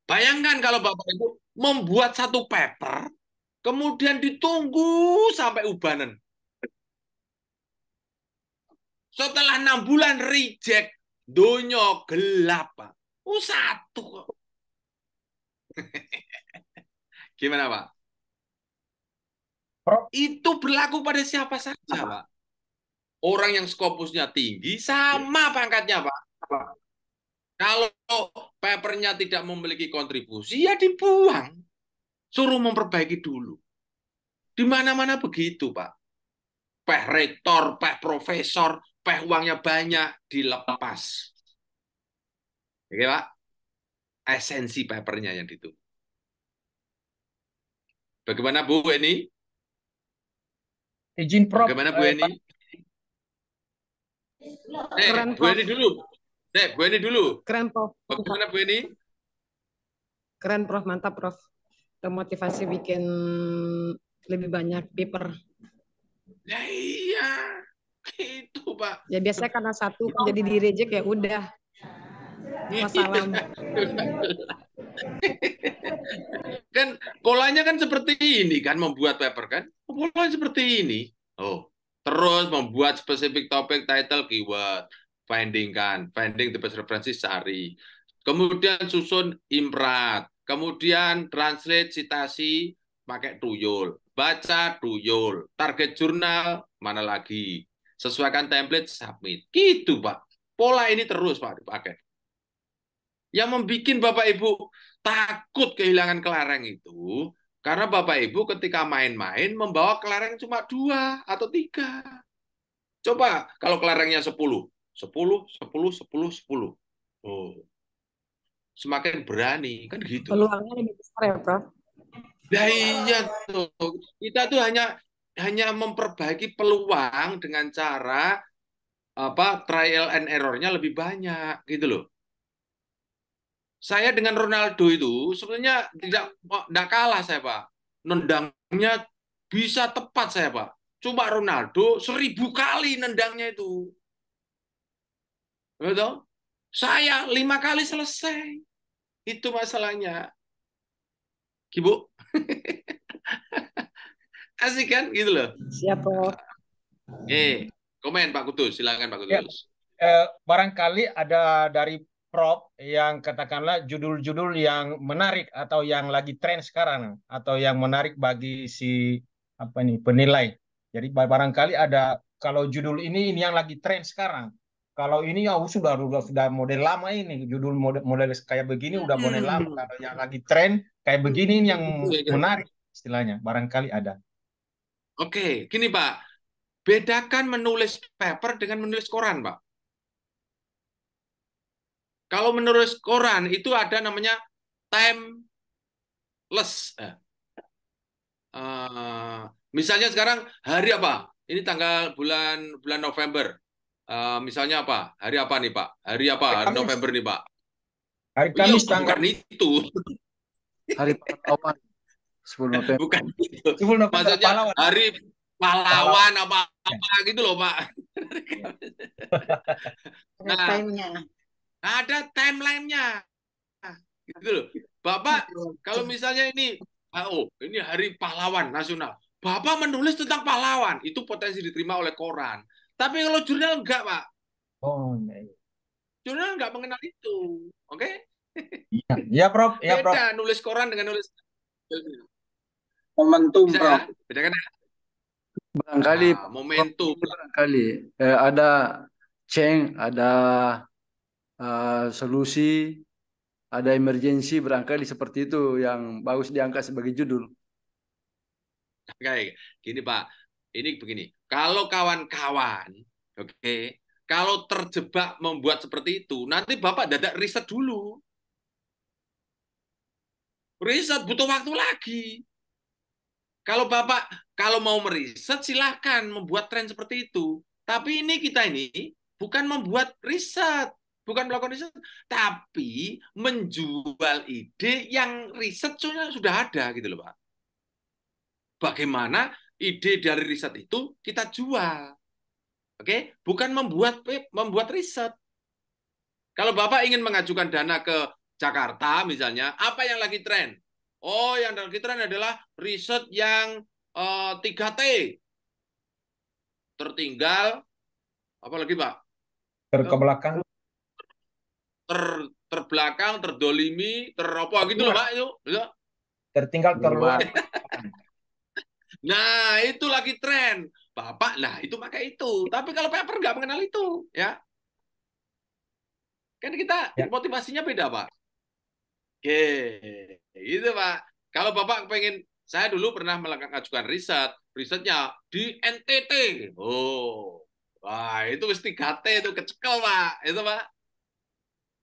Bayangkan kalau Bapak Ibu membuat satu paper, kemudian ditunggu sampai ubanan. Setelah 6 bulan reject, donyo gelap, Pak. 1 kok. Gimana, Pak? Itu berlaku pada siapa saja, Pak. Orang yang skopusnya tinggi sama pangkatnya, Pak. Kalau papernya tidak memiliki kontribusi, ya dibuang. Suruh memperbaiki dulu. Di mana-mana begitu, Pak. Peh rektor, peh profesor, peh uangnya banyak, dilepas. Oke, Pak? Esensi papernya yang itu. Bagaimana, Bu Eni? Izin Prof. Bagaimana, Bu Eni? Keren, Bu Eni dulu. Bu Eni dulu. Keren, Prof. Bagaimana, Bu Eni? Keren, Prof. Mantap, Prof. Termotivasi bikin lebih banyak paper. Ya iya, itu Gitu, Pak. Ya biasanya karena satu kan jadi di reject ya udah. Wassalam. Kan polanya kan seperti ini kan, membuat paper kan. Polanya seperti ini. Oh, terus membuat spesifik topik, title, keyword, finding kan, finding the best references, cari. Kemudian susun imprat, kemudian translate citasi pakai tuyul, baca tuyul, target jurnal mana lagi, sesuaikan template, submit. Gitu, Pak. Pola ini terus, Pak, dipakai. Yang membuat Bapak Ibu takut kehilangan kelereng itu, karena Bapak Ibu ketika main-main membawa kelereng cuma 2 atau 3. Coba kalau kelerengnya 10. 10, 10, 10, 10. Oh, semakin berani, kan gitu. Peluangnya lebih besar ya, Prof. Ya iya tuh. Kita tuh hanya memperbaiki peluang dengan cara trial and error-nya lebih banyak gitu loh. Saya dengan Ronaldo itu sebenarnya tidak kalah saya, Pak. Nendangnya bisa tepat saya, Pak. Cuma Ronaldo 1000 kali nendangnya itu. Betul? Saya 5 kali selesai. Itu masalahnya. Ibu. Asik kan gitu loh. Siap, Prof. Komen Pak Kudus, silakan Pak Ya, Kudus. barangkali ada dari Prof yang katakanlah judul-judul yang menarik atau yang lagi tren sekarang atau yang menarik bagi si penilai. Jadi barangkali ada kalau judul ini yang lagi tren sekarang. Kalau ini ya sudah model lama ini, judul model kayak begini udah model lama. Kalau yang lagi tren kayak begini ini yang menarik istilahnya, barangkali ada. Oke, gini Pak. Bedakan menulis paper dengan menulis koran, Pak. Kalau menulis koran itu ada namanya timeless. Misalnya sekarang hari apa? Ini tanggal bulan November. Misalnya apa? Hari apa nih Pak? Hari apa? Hari November nih Pak? Hari Kamis tanggal bukan itu. Hari pahlawan 10 November. Bukan itu. 10 November Maksudnya pahlawan. hari pahlawan apa gitu loh Pak. Ada time-nya. Ada timeline-nya. Gitu loh. Bapak kalau misalnya ini ini hari pahlawan nasional. Bapak menulis tentang pahlawan, itu potensi diterima oleh koran. Tapi kalau jurnal enggak, Pak. Oh, iya. Jurnal enggak mengenal itu. Oke? Iya, Prof. Ya, Prof. Beda nulis koran dengan nulis Momentum, bisa, Prof. ya? Beda kan? Barangkali momentum. Barangkali ada change, ada solusi, ada emergency, barangkali seperti itu yang bagus diangkat sebagai judul. Oke, gini Pak. Ini begini. Kalau kawan-kawan, oke, kalau terjebak membuat seperti itu, nanti Bapak dadak riset dulu. Riset butuh waktu lagi. Kalau Bapak mau meriset silahkan membuat tren seperti itu. Tapi kita bukan membuat riset, bukan melakukan riset, tapi menjual ide yang riset sudah ada gitu loh Pak. Bagaimana ide dari riset itu kita jual. Oke, bukan membuat riset. Kalau Bapak ingin mengajukan dana ke Jakarta misalnya, apa yang lagi tren? Oh, yang lagi tren adalah riset yang 3T. Tertinggal, apa lagi Pak? Terbelakang. Terbelakang, terdolimi, teropo gitu loh Pak. Itu. Tertinggal, terluar. Nah, itu lagi tren. Bapak, lah itu pakai itu. Tapi kalau paper nggak mengenal itu, ya. Kan kita motivasinya beda, Pak. Oke, itu Pak. Kalau Bapak pengen, saya dulu pernah mengajukan risetnya di NTT. Oh, wah itu mesti 3T itu kecekel Pak, itu Pak.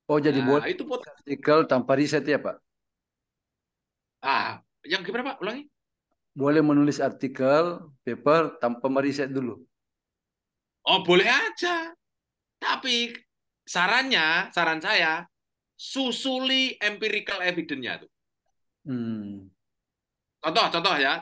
Oh, jadi buat itu artikel tanpa riset ya Pak? Yang gimana Pak? Ulangi. Boleh menulis artikel, paper tanpa meriset dulu. Oh, boleh aja. Tapi saran saya susuli empirical evidence-nya tuh. Contoh ya,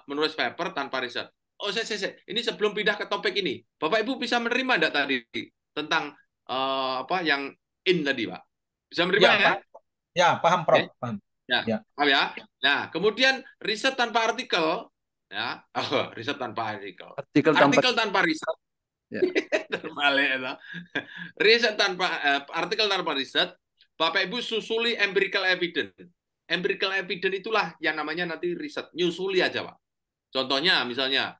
menulis paper tanpa riset. Ini sebelum pindah ke topik ini, Bapak Ibu bisa menerima enggak tadi tentang apa yang in tadi, Pak? Bisa menerima Ya, ya? Pak. Ya, paham, Prof. Oke. Paham. Ya, Ya. paham ya? Nah, kemudian riset tanpa artikel, ya, riset tanpa artikel. Artikel tanpa riset. Ya. Terbalik ya. Riset tanpa artikel tanpa riset, Bapak Ibu susuli empirical evidence. Empirical evidence itulah yang namanya nanti riset, nyusuli aja, Pak. Contohnya misalnya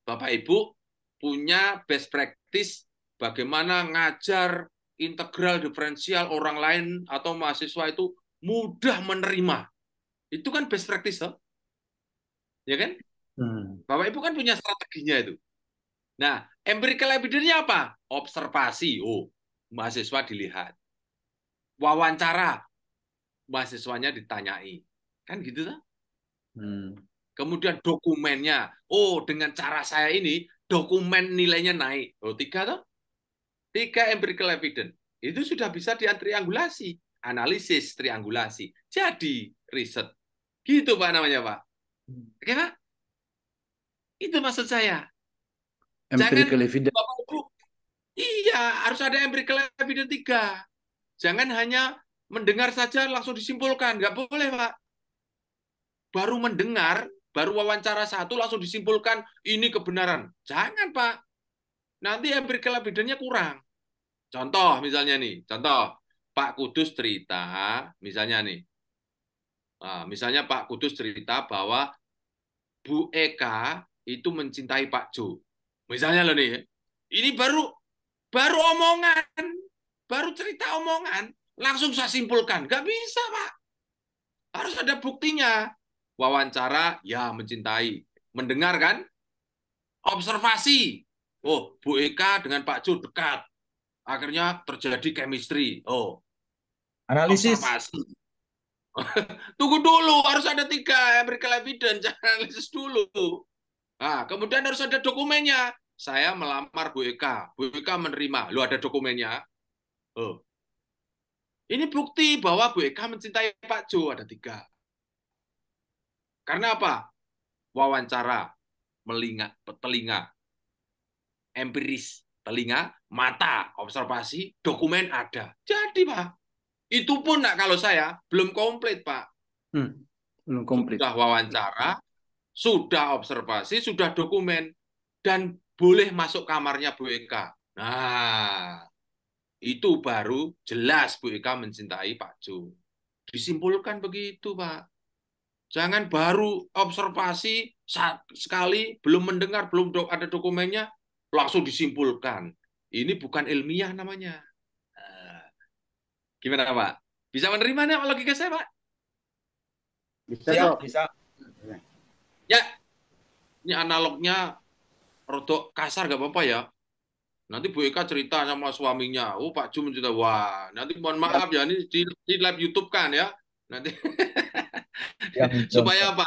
Bapak Ibu punya best practice bagaimana ngajar integral diferensial orang lain atau mahasiswa itu mudah menerima. Itu kan best practice, toh? Ya kan? Bapak Ibu kan punya strateginya itu. Nah, empirical evidence-nya apa? Observasi. Oh, mahasiswa dilihat. Wawancara. Mahasiswanya ditanyai. Kan gitu, toh? Kemudian dokumennya. Oh, dengan cara saya ini, dokumen nilainya naik. Oh, 3, toh? 3 empirical evidence. Itu sudah bisa triangulasi. Analisis, triangulasi. Jadi, riset. Gitu, Pak, namanya, Pak. Oke, Pak? Itu maksud saya. Empirical evidence. Bapak Ibu, iya, harus ada empirical evidence 3. Jangan hanya mendengar saja langsung disimpulkan. Nggak boleh, Pak. Baru mendengar, baru wawancara 1 langsung disimpulkan ini kebenaran. Jangan, Pak. Nanti empirical evidence-nya kurang. Contoh misalnya nih, contoh Pak Kudus cerita, misalnya nih. Nah, misalnya Pak Kudus cerita bahwa Bu Eka itu mencintai Pak Jo. Misalnya loh nih, ini baru omongan, baru cerita omongan, langsung saya simpulkan. Nggak bisa, Pak. Harus ada buktinya. Wawancara, ya mencintai. Mendengar kan? Observasi. Oh, Bu Eka dengan Pak Jo dekat. Akhirnya terjadi chemistry. Oh, Analisis. observasi. Tunggu dulu, harus ada 3 empirical evidence, jangan analisis dulu. Nah, kemudian harus ada dokumennya. Saya melamar Bu Eka. Bu Eka menerima. Lu ada dokumennya. Oh. Ini bukti bahwa Bu Eka mencintai Pak Jo. Ada 3. Karena apa? Wawancara, telinga, empiris, telinga, mata, observasi, dokumen ada. Jadi, Pak. Itu pun kalau saya belum komplit, Pak. Belum komplit. Sudah wawancara, sudah observasi, sudah dokumen, dan boleh masuk kamarnya Bu Eka. Nah, itu baru jelas Bu Eka mencintai Pak Jo. Disimpulkan begitu, Pak. Jangan baru observasi sekali, belum mendengar, belum ada dokumennya, langsung disimpulkan. Ini bukan ilmiah namanya. Nah, gimana, Pak? Bisa menerima nih logika saya, Pak? Bisa, Ya, Prof. bisa. Ya, ini analognya rodok kasar nggak apa-apa ya. Nanti Bu Eka cerita sama suaminya, oh Pak Jo mencerita, wah nanti mohon maaf ya, ini di live YouTube kan ya, nanti supaya apa?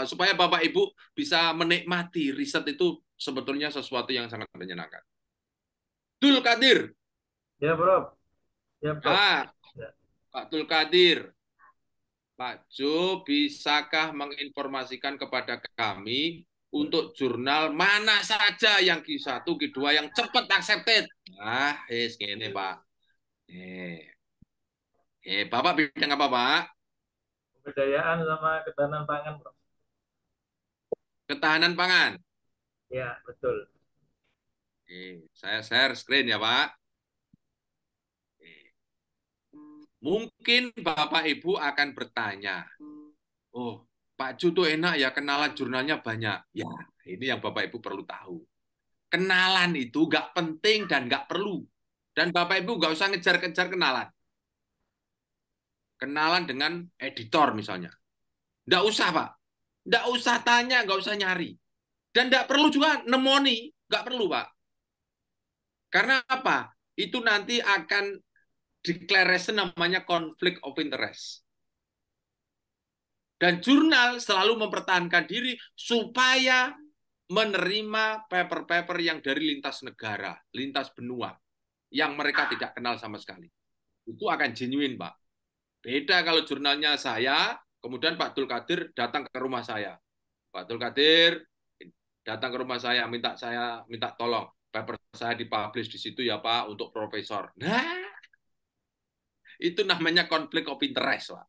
Supaya Bapak Ibu bisa menikmati riset itu sebetulnya sesuatu yang sangat menyenangkan. Tul Kadir. Ya, Bro. Ya, Bro. Pak Tul Kadir. Pak Jo, bisakah menginformasikan kepada kami untuk jurnal mana saja yang Q1, Q2 yang cepat accepted? Nah, ini Pak. Bapak bidang apa, Pak? Pemberdayaan sama ketahanan pangan, Bro. Ketahanan pangan. Ya, betul. Saya share screen ya, Pak. Mungkin Bapak Ibu akan bertanya, oh, Pak Jo tuh enak ya, kenalan jurnalnya banyak. Ya, ini yang Bapak Ibu perlu tahu. Kenalan itu nggak penting dan nggak perlu. Dan Bapak Ibu nggak usah ngejar-kejar kenalan. Kenalan dengan editor misalnya. Nggak usah, Pak. Nggak usah tanya, nggak usah nyari. Dan nggak perlu juga nemoni. Nggak perlu, Pak. Karena apa? Itu nanti akan declaration namanya conflict of interest. Dan jurnal selalu mempertahankan diri supaya menerima paper-paper yang dari lintas negara, lintas benua, yang mereka tidak kenal sama sekali. Itu akan genuine, Pak. Beda kalau jurnalnya saya, kemudian Pak Tul Kadir datang ke rumah saya. Pak Tul Kadir, datang ke rumah saya minta tolong paper saya dipublish di situ ya Pak untuk profesor. Nah, itu namanya konflik of interest, Pak.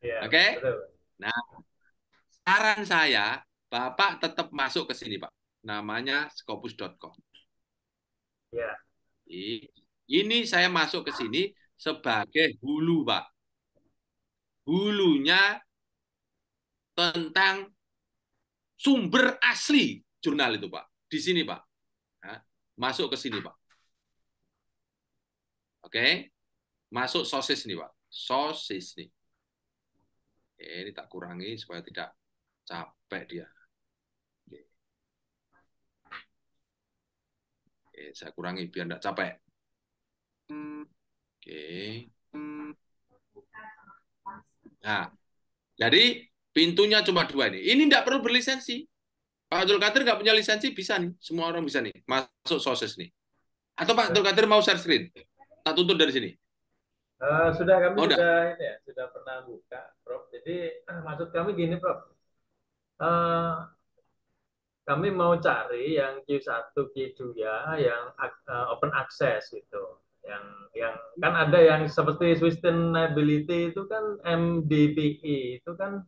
Iya, Oke? betul. Nah, saran saya, Bapak tetap masuk ke sini, Pak. Namanya scopus.com. Iya. Ini saya masuk ke sini sebagai hulu, Pak. Hulunya tentang sumber asli jurnal itu, Pak. Di sini, Pak. Nah, masuk ke sini, Pak. Oke? Masuk sosis nih, Pak. Sosis nih. Ini tak kurangi supaya tidak capek dia. Saya kurangi biar tidak capek. Oke. Nah, jadi pintunya cuma 2 ini. Ini tidak perlu berlisensi. Pak Abdul Qadir nggak punya lisensi, bisa nih. Semua orang bisa nih. Masuk sosis nih. Atau Pak Abdul Qadir mau share screen? Tak tuntut dari sini. Sudah kami Oh, sudah ini ya, sudah pernah buka, Prof. Jadi maksud kami gini, Prof. Kami mau cari yang Q1, Q2 ya, yang open access gitu. Yang kan ada yang seperti sustainability itu kan MDPI itu kan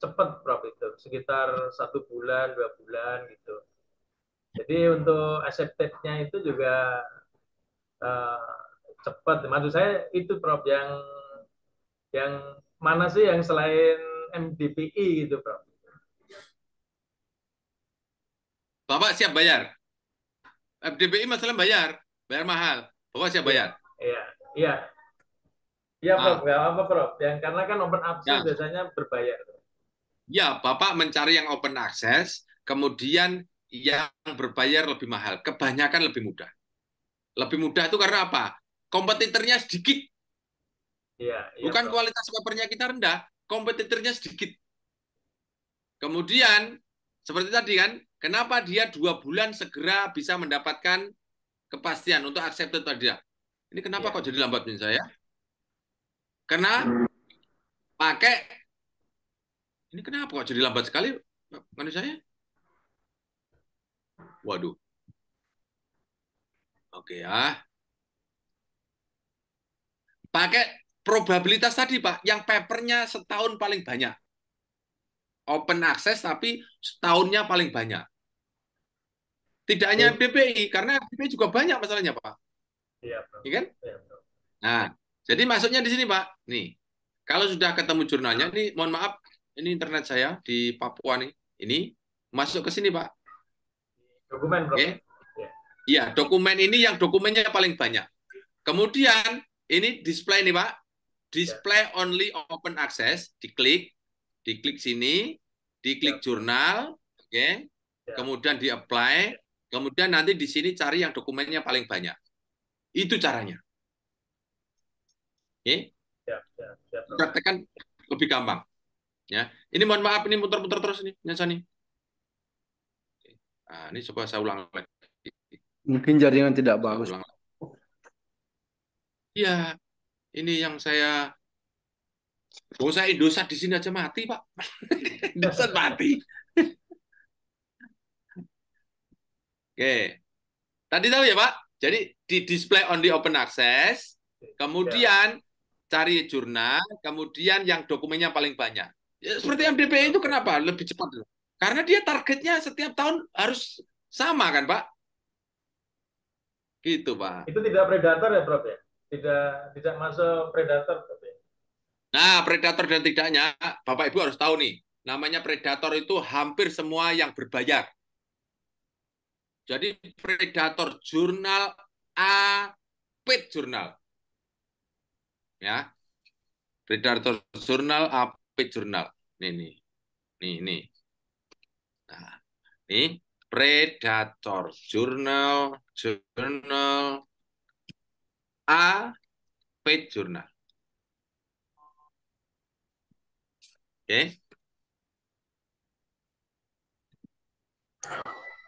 cepat, Prof, itu sekitar 1 bulan 2 bulan gitu. Jadi untuk accepted-nya itu juga cepat. Maksud saya itu, Prof, yang mana sih yang selain MDPI gitu, Prof? Bapak siap bayar? FDPI masalah bayar mahal. Bapak siap bayar? Iya. Iya, Prof. Nggak apa, Prof. Yang karena kan open access biasanya berbayar. Ya, Bapak mencari yang open access, kemudian yang berbayar lebih mahal. Kebanyakan lebih mudah. Lebih mudah itu karena apa? Kompetitornya sedikit. Iya, Bukan Prof. kualitas papernya kita rendah, kompetitornya sedikit. Kemudian, seperti tadi kan, kenapa dia 2 bulan segera bisa mendapatkan kepastian untuk accepted tadi? Ini kenapa kok jadi lambat nih saya? Karena pakai, ini kenapa kok jadi lambat sekali menurut saya? Waduh. Oke ya. Pakai probabilitas tadi, Pak, yang papernya setahun paling banyak. Open access tapi setahunnya paling banyak. Tidak hanya FDPI, karena FDPI juga banyak masalahnya, Pak. Iya, Prof. Iya kan? Iya, Prof. Nah, jadi maksudnya di sini, Pak. Nih, kalau sudah ketemu jurnalnya, ini mohon maaf, ini internet saya di Papua nih. Ini masuk ke sini, Pak. Dokumen, Prof. Oke. Iya, dokumen ini yang dokumennya paling banyak. Kemudian ini display nih, Pak. Display only open access, diklik sini, diklik jurnal, oke. Kemudian di-apply, kemudian nanti di sini cari yang dokumennya paling banyak. Itu caranya. Oke. Praktekkan lebih gampang. Ya. Ini mohon maaf, ini muter-muter terus nih, nyasa nih. Nah, ini coba saya ulang lagi. Mungkin jaringan tidak bagus. Iya, ini yang saya Indosat di sini aja mati, Pak. Indosat mati. Oke. Tadi tahu ya, Pak? Jadi di display on the open access, kemudian cari jurnal, kemudian yang dokumennya paling banyak. Ya, seperti MDPI itu kenapa lebih cepat? Karena dia targetnya setiap tahun harus sama kan, Pak? Gitu, Pak. Itu tidak predator ya, Prof ya? Tidak masuk predator, Prof ya? Nah, predator dan tidaknya, Bapak Ibu harus tahu nih. Namanya predator itu hampir semua yang berbayar. Jadi predator jurnal A, paid jurnal. Ya. Predator jurnal A, paid jurnal. Nih. Nah, ini predator jurnal A, paid jurnal. Oke.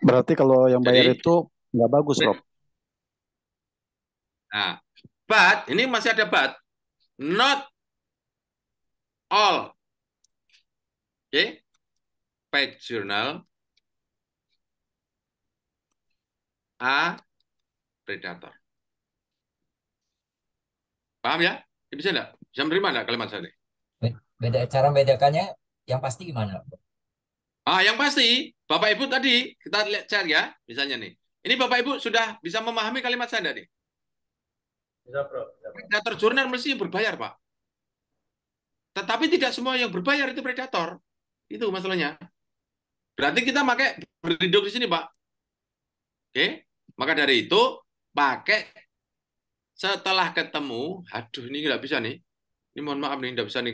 Berarti kalau yang bayar itu nggak bagus, Rob. Nah, but ini masih ada but. Not all. Oke. Paid journal A. Predator. Paham ya? Bisa enggak? Bisa menerima enggak kalimat saya ini? Cara membedakannya yang pasti gimana? Yang pasti, Bapak Ibu tadi kita lihat chat ya, misalnya nih. Ini Bapak Ibu sudah bisa memahami kalimat saya enggak nih? Bisa, Bro. Predator jurnal mesti berbayar, Pak. Tetapi tidak semua yang berbayar itu predator. Itu masalahnya. Berarti kita pakai berhidup di sini, Pak. Oke? Maka dari itu, pakai setelah ketemu, aduh ini nggak bisa nih. Ini mohon maaf nih, nggak bisa nih.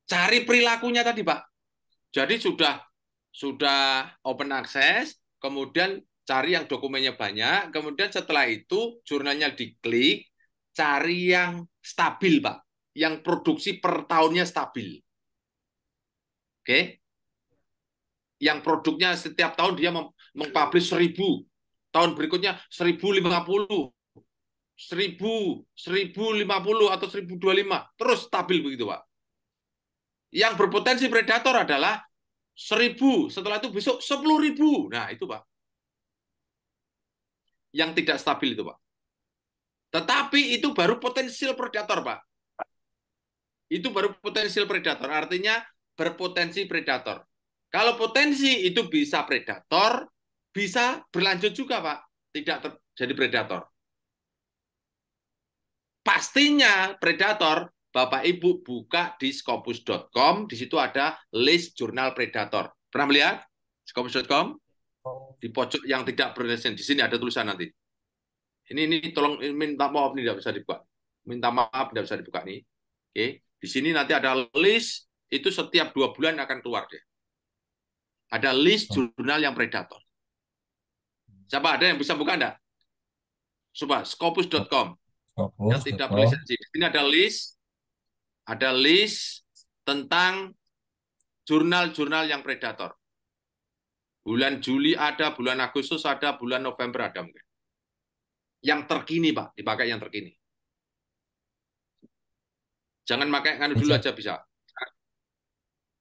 Cari perilakunya tadi, Pak. Jadi sudah open access, kemudian cari yang dokumennya banyak, kemudian setelah itu jurnalnya diklik, cari yang stabil, Pak. Yang produksi per tahunnya stabil. Oke? Yang produknya setiap tahun dia mengpublish 1000. Tahun berikutnya 1050. 1050 atau 1025. Terus stabil begitu, Pak. Yang berpotensi predator adalah 1000. Setelah itu besok 10.000. Nah, itu, Pak. Yang tidak stabil itu, Pak. Tetapi itu baru potensial predator, Pak. Itu baru potensial predator. Artinya berpotensi predator. Kalau potensi itu bisa predator, bisa berlanjut juga, Pak. Tidak jadi predator. Pastinya predator, Bapak Ibu buka di scopus.com, di situ ada list jurnal predator. Pernah melihat scopus.com? Di pojok yang tidak berlesen, di sini ada tulisan nanti. Ini tolong minta maaf nih tidak bisa dibuka. Minta maaf tidak bisa dibuka nih. Oke, di sini nanti ada list, itu setiap 2 bulan akan keluar deh. Ada list jurnal yang predator. Siapa ada yang bisa buka enggak? Coba scopus.com. Yang tidak berlisensi. Di sini ada list tentang jurnal-jurnal yang predator. Bulan Juli ada, bulan Agustus ada, bulan November ada mungkin. Yang terkini, Pak, dipakai yang terkini. Jangan pakai kan dulu aja bisa.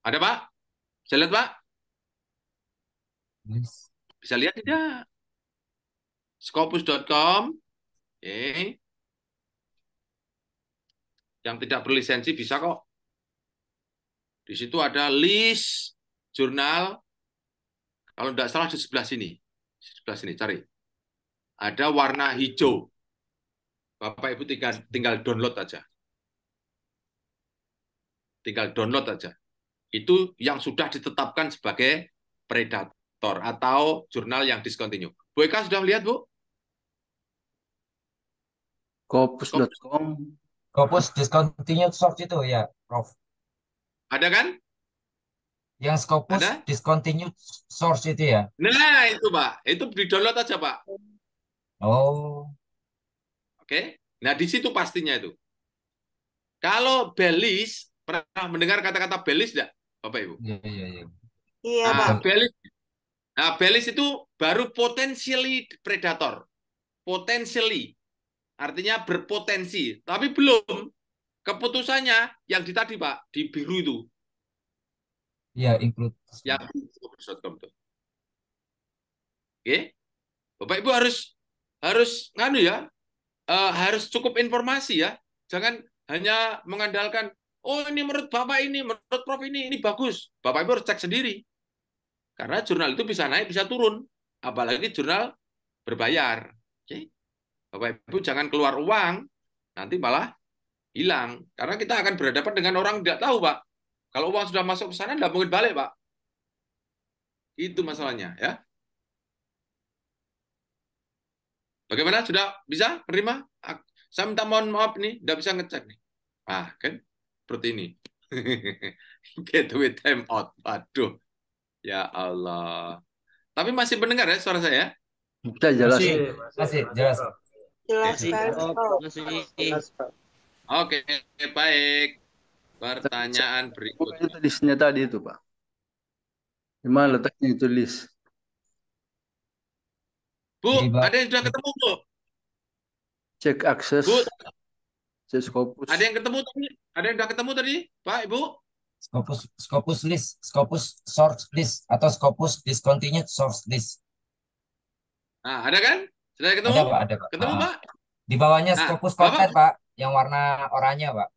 Ada, Pak? Bisa lihat, Pak? Bisa lihat tidak? Scopus.com. Oke. Yang tidak berlisensi bisa kok. Di situ ada list jurnal. Kalau tidak salah di sebelah sini. Di sebelah sini, cari. Ada warna hijau. Bapak Ibu tinggal download aja. Tinggal download aja. Itu yang sudah ditetapkan sebagai predator atau jurnal yang discontinue. Bu Eka sudah lihat, Bu? Scopus.com. Scopus discontinued source itu ya, Prof. Ada kan? Yang Scopus Ada? discontinued source itu ya? Nah, itu, Pak. Itu di-download aja, Pak. Oh. Oke. Nah, di situ pastinya itu. Kalau Belis, pernah mendengar kata-kata Belis tidak, Bapak Ibu? Iya, iya, iya. Iya, Nah, Pak. Belis itu baru potentially predator. Potentially. Artinya berpotensi. Tapi belum. Keputusannya yang di tadi, Pak. Di biru itu. Iya, include. Yang .com itu. Oke. Bapak Ibu harus nganu ya. Harus cukup informasi ya. Jangan hanya mengandalkan, oh ini menurut Bapak ini, menurut Prof ini bagus. Bapak Ibu harus cek sendiri. Karena jurnal itu bisa naik, bisa turun. Apalagi jurnal berbayar. Oke. Bapak Ibu jangan keluar uang, nanti malah hilang. Karena kita akan berhadapan dengan orang tidak tahu, Pak. Kalau uang sudah masuk ke sana, tidak mungkin balik, Pak. Itu masalahnya, ya. Bagaimana? Sudah bisa menerima? Saya minta mohon maaf nih, tidak bisa ngecek nih. Kan seperti ini. Get with time out. Waduh. Ya Allah. Tapi masih mendengar ya suara saya? Bisa jelas. Masih jelas. Jelas sekali, Prof. Oke, baik. Pertanyaan berikutnya. Itu listnya tadi itu, Pak. Di mana letaknya itu list? Bu, ada yang sudah ketemu, Bu? Cek akses. Bu, cek Scopus. ada yang ketemu tadi? Ada yang sudah ketemu tadi, Pak, Ibu? Scopus list, Scopus source list, atau Scopus discontinued source list. Nah, ada kan? Sudah ketemu? Ada Pak. Ketemu, Pak? Di bawahnya Nah, Scopus Bapak, Content Pak, yang warna oranye Pak.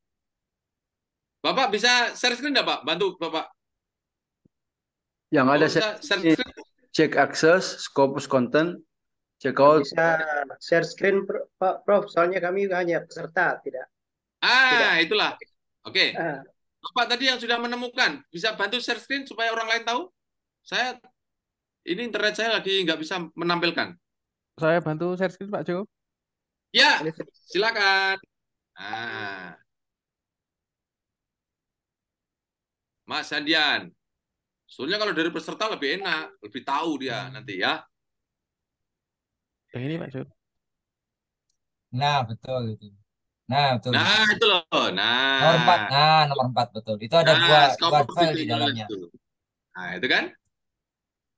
Bapak bisa share screen nggak, Pak? Bantu Bapak. Yang ada Bapak bisa share saya screen? cek akses, Scopus content, check Nggak out. bisa share screen, Pak Prof. Soalnya kami hanya peserta, tidak. Itulah. Oke. Ah, Bapak tadi yang sudah menemukan, bisa bantu share screen supaya orang lain tahu? Ini internet saya lagi nggak bisa menampilkan. Saya bantu share screen Pak Jo. Ya, ini silakan. Nah, Mas Sandian. Soalnya kalau dari peserta lebih enak, lebih tahu dia nanti ya. Yang ini Pak Jo. Nah, betul itu. Nah, betul. Nah, itu loh. Nomor 4. Nah, Nah, nomor 4 betul. Itu ada dua Scopus file di Business dalamnya. itu. Nah, itu kan?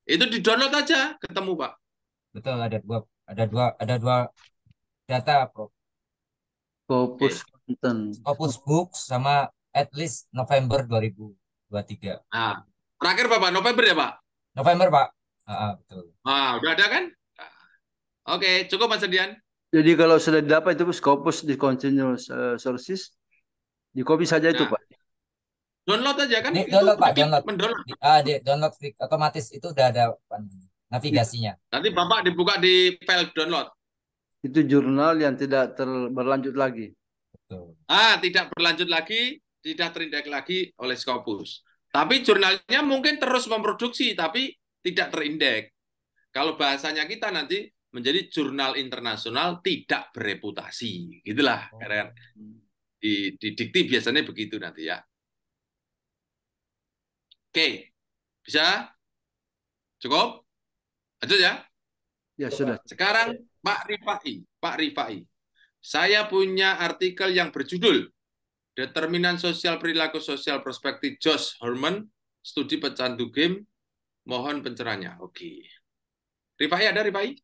Itu di-download aja, ketemu, Pak. Betul, ada dua data Prof. Scopus content. Scopus Books sama at least November 2023. Nah, terakhir Bapak November ya, Pak? November, Pak. Betul. Nah, udah ada kan? Oke, cukup Mas Sandian. Jadi kalau sudah didapat itu Scopus discontinuous sources, di copy saja itu, Nah, Pak. download aja kan? Download, Pak, klik download. mendownload. Download klik otomatis itu udah ada navigasinya. Nanti Bapak dibuka di file download. Itu jurnal yang tidak berlanjut lagi. Betul. Tidak berlanjut lagi, tidak terindeks lagi oleh Scopus. Tapi jurnalnya mungkin terus memproduksi, tapi tidak terindeks. Kalau bahasanya kita nanti menjadi jurnal internasional tidak bereputasi. Gitulah. Karena di dikti biasanya begitu nanti ya. Oke. Bisa? Cukup? Lanjut ya? Ya, sudah. Sekarang Pak Rifai. Saya punya artikel yang berjudul Determinan Sosial Perilaku Sosial Perspektif Josh Herman, Studi Pecandu Game. Mohon pencerahannya. Oke. Rifai ada, Rifai?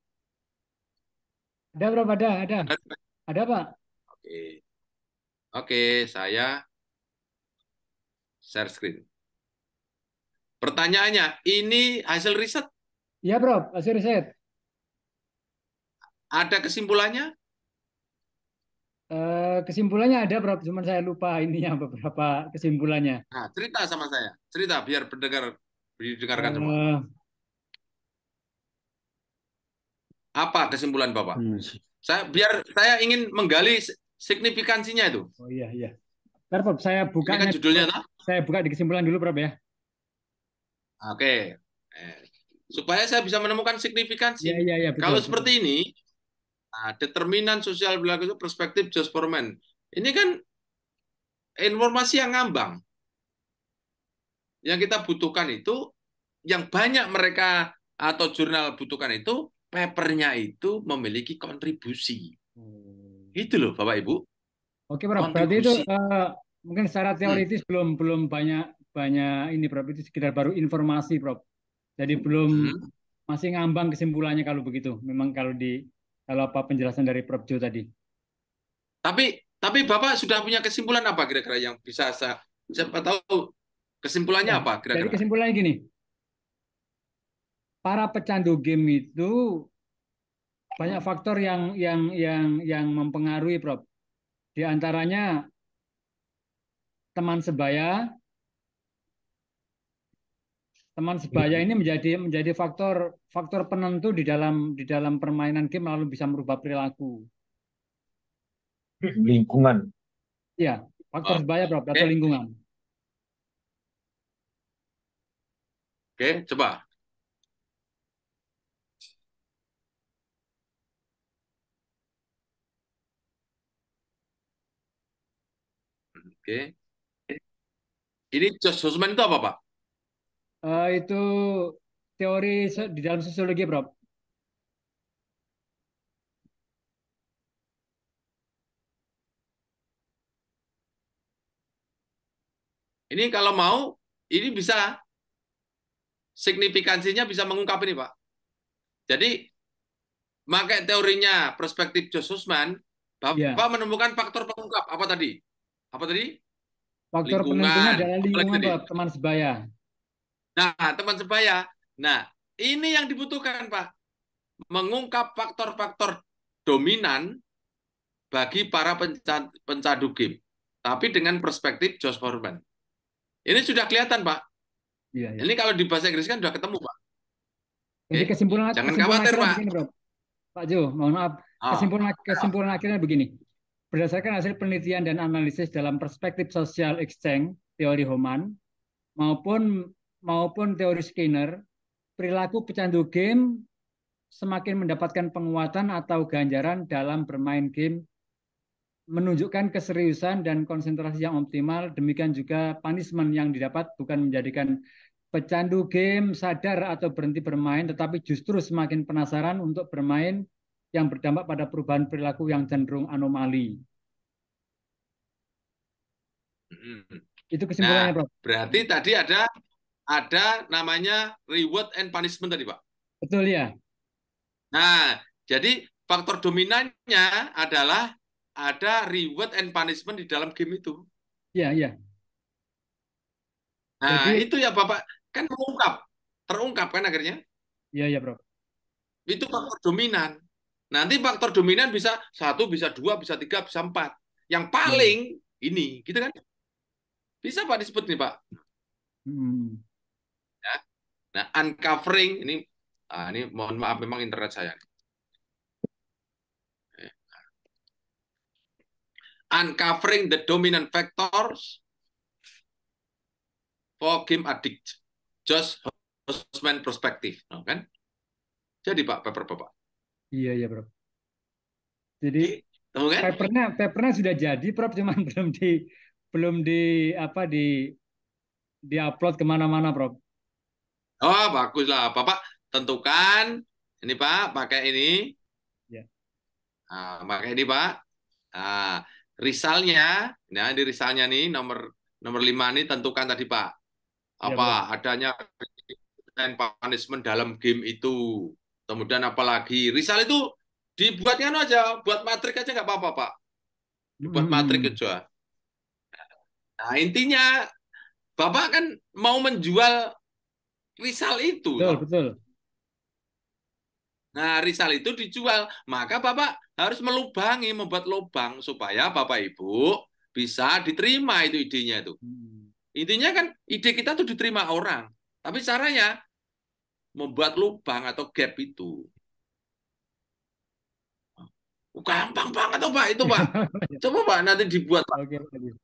Ada berapa? Ada. Ada, Pak. Oke, saya share screen. Pertanyaannya, ini hasil riset? Iya, Prof. Hasil riset. Ada kesimpulannya? Kesimpulannya ada, Prof. Cuman saya lupa ininya beberapa kesimpulannya. Nah, cerita sama saya. Cerita biar pendengar didengarkan semua. Apa kesimpulan Bapak? Saya ingin menggali signifikansinya itu. Oh iya. Ntar, Prof, saya buka. Ini kan judulnya, toh? Saya buka di kesimpulan dulu, Prof, ya. Oke. Supaya saya bisa menemukan signifikansi. Iya, betul. Kalau seperti ini, determinan sosial perilaku perspektif Josh Forman. Ini kan informasi yang ngambang. Yang kita butuhkan itu, yang banyak mereka atau jurnal butuhkan itu, papernya itu memiliki kontribusi. Itu loh, Bapak Ibu. Oke, Prof. Berarti itu mungkin secara teoritis belum banyak ini, Prof. Itu sekedar baru informasi, Prof. Jadi belum masih ngambang kesimpulannya kalau begitu. Memang kalau apa penjelasan dari Prof Jo tadi. Tapi Bapak sudah punya kesimpulan apa kira-kira yang bisa siapa tahu kesimpulannya apa kira-kira? Jadi kesimpulannya gini. Para pecandu game itu banyak faktor yang mempengaruhi, Prof. Di antaranya teman sebaya. Teman sebaya ini menjadi faktor penentu di dalam permainan game, lalu bisa merubah perilaku. Lingkungan. Iya, faktor sebaya, Prof, atau lingkungan. Oke, coba. Oke. Ini Josh Husman itu apa, Pak? Itu teori di dalam sosiologi, Prof. Ini kalau mau, ini bisa signifikansinya bisa mengungkap ini, Pak. Jadi, pakai teorinya perspektif Josh Husman, Bapak menemukan faktor pengungkap. Apa tadi? Faktor penentunya adalah lingkungan, Prof, teman sebaya. Nah, teman sebaya. Nah, ini yang dibutuhkan, Pak. mengungkap faktor-faktor dominan bagi para pencandu game, tapi dengan perspektif Josh Foreman. Ini sudah kelihatan, Pak. Iya, iya. Ini kalau di bahasa Inggris kan sudah ketemu, Pak. Jadi Oke? Jangan khawatir, akhirnya Pak. begini, Bro. Pak Jo, mohon maaf. Kesimpulan akhirnya begini. Berdasarkan hasil penelitian dan analisis dalam perspektif social exchange, teori Homan, maupun teori Skinner, perilaku pecandu game semakin mendapatkan penguatan atau ganjaran dalam bermain game, menunjukkan keseriusan dan konsentrasi yang optimal. Demikian juga punishment yang didapat bukan menjadikan pecandu game sadar atau berhenti bermain, tetapi justru semakin penasaran untuk bermain, yang berdampak pada perubahan perilaku yang cenderung anomali. Itu kesimpulannya, Prof. Berarti tadi ada namanya reward and punishment tadi, Pak. Betul ya. Nah, jadi faktor dominannya adalah ada reward and punishment di dalam game itu. Iya, iya. Nah, itu ya Bapak kan terungkap kan akhirnya. Iya, iya, Prof. Itu faktor dominan. Nanti faktor dominan bisa 1, bisa 2, bisa 3, bisa 4. Yang paling ini, gitu kan? Bisa Pak disebut nih, Pak. Ya. Nah, uncovering ini mohon maaf memang internet saya. Uncovering the dominant factors for game addict. Just Houseman perspective, kan? Jadi Pak, paper Bapak. Iya, iya, Prof. Jadi kan? papernya sudah jadi, Prof, cuman belum di-upload kemana-mana, Prof. Oh, baguslah. Bapak tentukan ini, Pak, pakai ini. Ya. Pakai ini, Pak. Risalnya, nah di risalnya nih nomor 5 nih tentukan tadi, Pak. Apa adanya punishment dalam game itu. Kemudian apalagi risal itu dibuatnya aja, buat matrik aja nggak apa-apa, Pak. Dibuat matrik aja. Nah, intinya Bapak kan mau menjual risal itu. Betul, betul. Nah, risal itu dijual, maka Bapak harus membuat lubang supaya Bapak Ibu bisa diterima itu idenya itu. Intinya kan ide kita tuh diterima orang, tapi caranya membuat lubang atau gap itu. Gampang banget tuh, Pak, itu, Pak. Coba Pak nanti dibuat, Pak.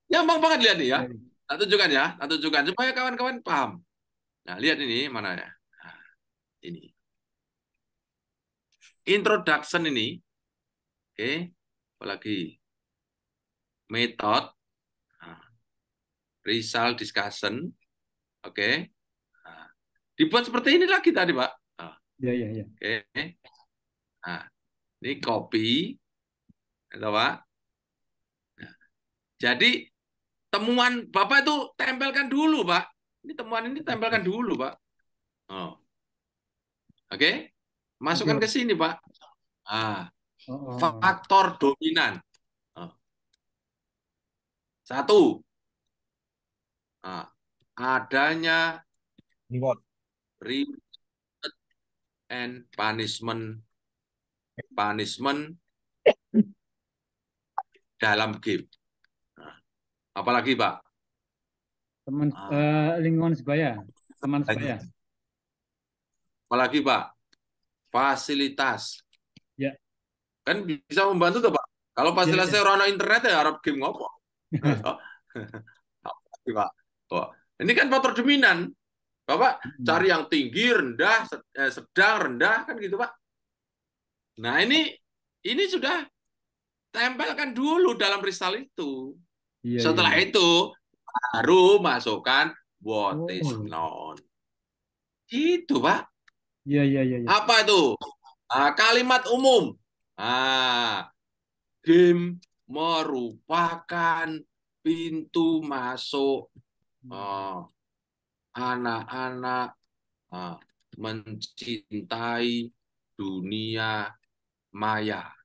Gampang banget lihat nih ya. Nah, tunjukkan supaya kawan-kawan paham. Nah, lihat ini mana ya? Nah, ini. Introduction ini. Oke. Apalagi method. Result discussion. Oke. Nah, dibuat seperti ini lagi tadi, Pak. Iya, iya, iya. Oke. Nah, ini copy. Itu, Pak. Nah, jadi temuan Bapak itu tempelkan dulu, Pak. Ini temuan ini tempelkan dulu, Pak. Oke. Masukkan ke sini, Pak. Faktor dominan. 1. Adanya reward and punishment dalam game. Apalagi, Pak? Lingkungan sebaya, teman sebaya. Apalagi, Pak? Fasilitas. Ya. Kan bisa membantu tuh, Pak. Kalau fasilitasnya orang internet ya harap game ngopo. Apalagi, Pak? Ini kan faktor dominan. Bapak cari yang tinggi, rendah, sedang, rendah, kan gitu, Pak. Nah, ini sudah tempelkan dulu dalam risal itu. Setelah itu baru masukkan what is known. Itu, Pak. Iya. Apa itu? Kalimat umum. Game merupakan pintu masuk anak-anak mencintai dunia maya.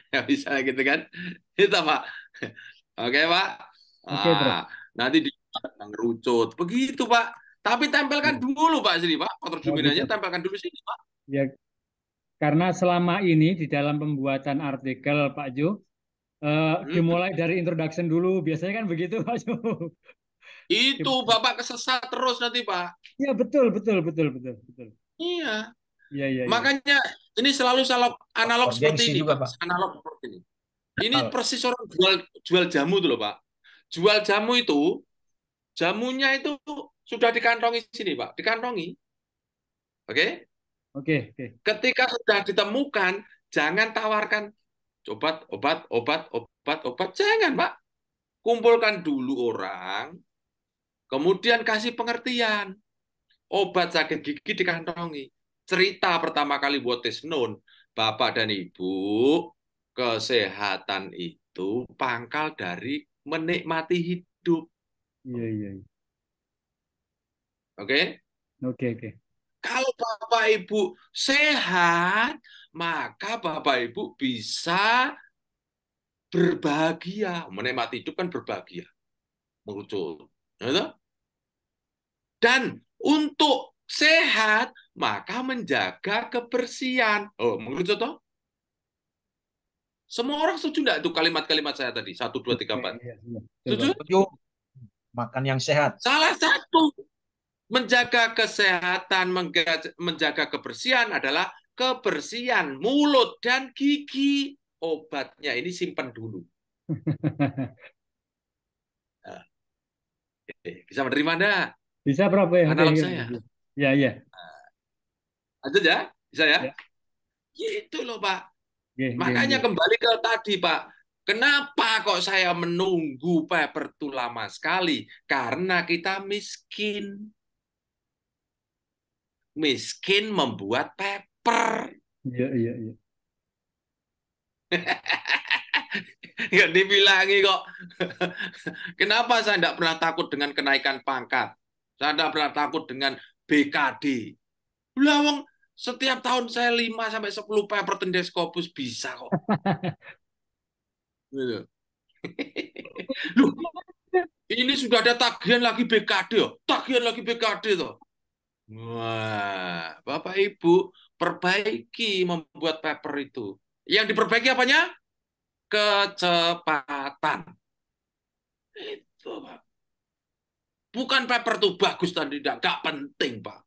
Ya bisa gitu kan? Itu, Pak. Oke, Pak. Oke, Bro. Nanti mengerucut. Begitu, Pak. Tapi tempelkan dulu Pak sini Pak, faktor Oh dominannya gitu. tempelkan dulu sini Pak. Ya, karena selama ini di dalam pembuatan artikel Pak Jo, dimulai dari introduction dulu. Biasanya kan begitu Pak Jo. Itu Bapak kesesat terus nanti Pak. Ya betul, betul, betul, betul, betul. Iya. Iya, iya, iya. Makanya ini selalu analog seperti ini juga, Pak. Analog seperti ini. Ini Betul. persis orang jual jamu tuh loh Pak. Jual jamu itu, jamunya itu sudah dikantongi sini Pak, dikantongi. Oke? Oke, oke. Ketika sudah ditemukan, jangan tawarkan obat. Jangan Pak. Kumpulkan dulu orang, kemudian kasih pengertian. Obat sakit gigi dikantongi. Cerita pertama kali what is known, Bapak dan Ibu, kesehatan itu pangkal dari menikmati hidup. Iya, iya. Oke? Oke, oke. Kalau Bapak Ibu sehat, maka Bapak Ibu bisa berbahagia. Menikmati hidup kan berbahagia. Mengucul. Dan untuk sehat, maka menjaga kebersihan. Oh, menurut toh? Semua orang setuju enggak itu kalimat-kalimat saya tadi? 1, 2, 3, 4. Setuju? Setuju. Makan yang sehat. Salah satu menjaga kesehatan, menjaga kebersihan adalah kebersihan mulut dan gigi. Obatnya ini simpan dulu. Nah, bisa menerima enggak? Bisa, Prof. Ya, analog oke, saya. Ya, ya. Lanjut ya? Bisa ya? Ya. Gitu loh, Pak. Oke, Makanya oke. kembali ke tadi, Pak. Kenapa kok saya menunggu paper itu lama sekali? Karena kita miskin. Miskin membuat paper. Iya, iya, iya. Nggak dibilangi kok. Kenapa saya tidak pernah takut dengan kenaikan pangkat? Saya tidak pernah takut dengan BKD. Lawang setiap tahun saya 5-10 paper Tendeskopus bisa kok. Gitu. Loh, ini sudah ada tagihan lagi BKD, tagihan lagi BKD toh. Wah, Bapak Ibu perbaiki membuat paper itu. Yang diperbaiki apanya? Kecepatan. Itu, Pak. Bukan paper itu bagus dan tidak, nggak penting, Pak.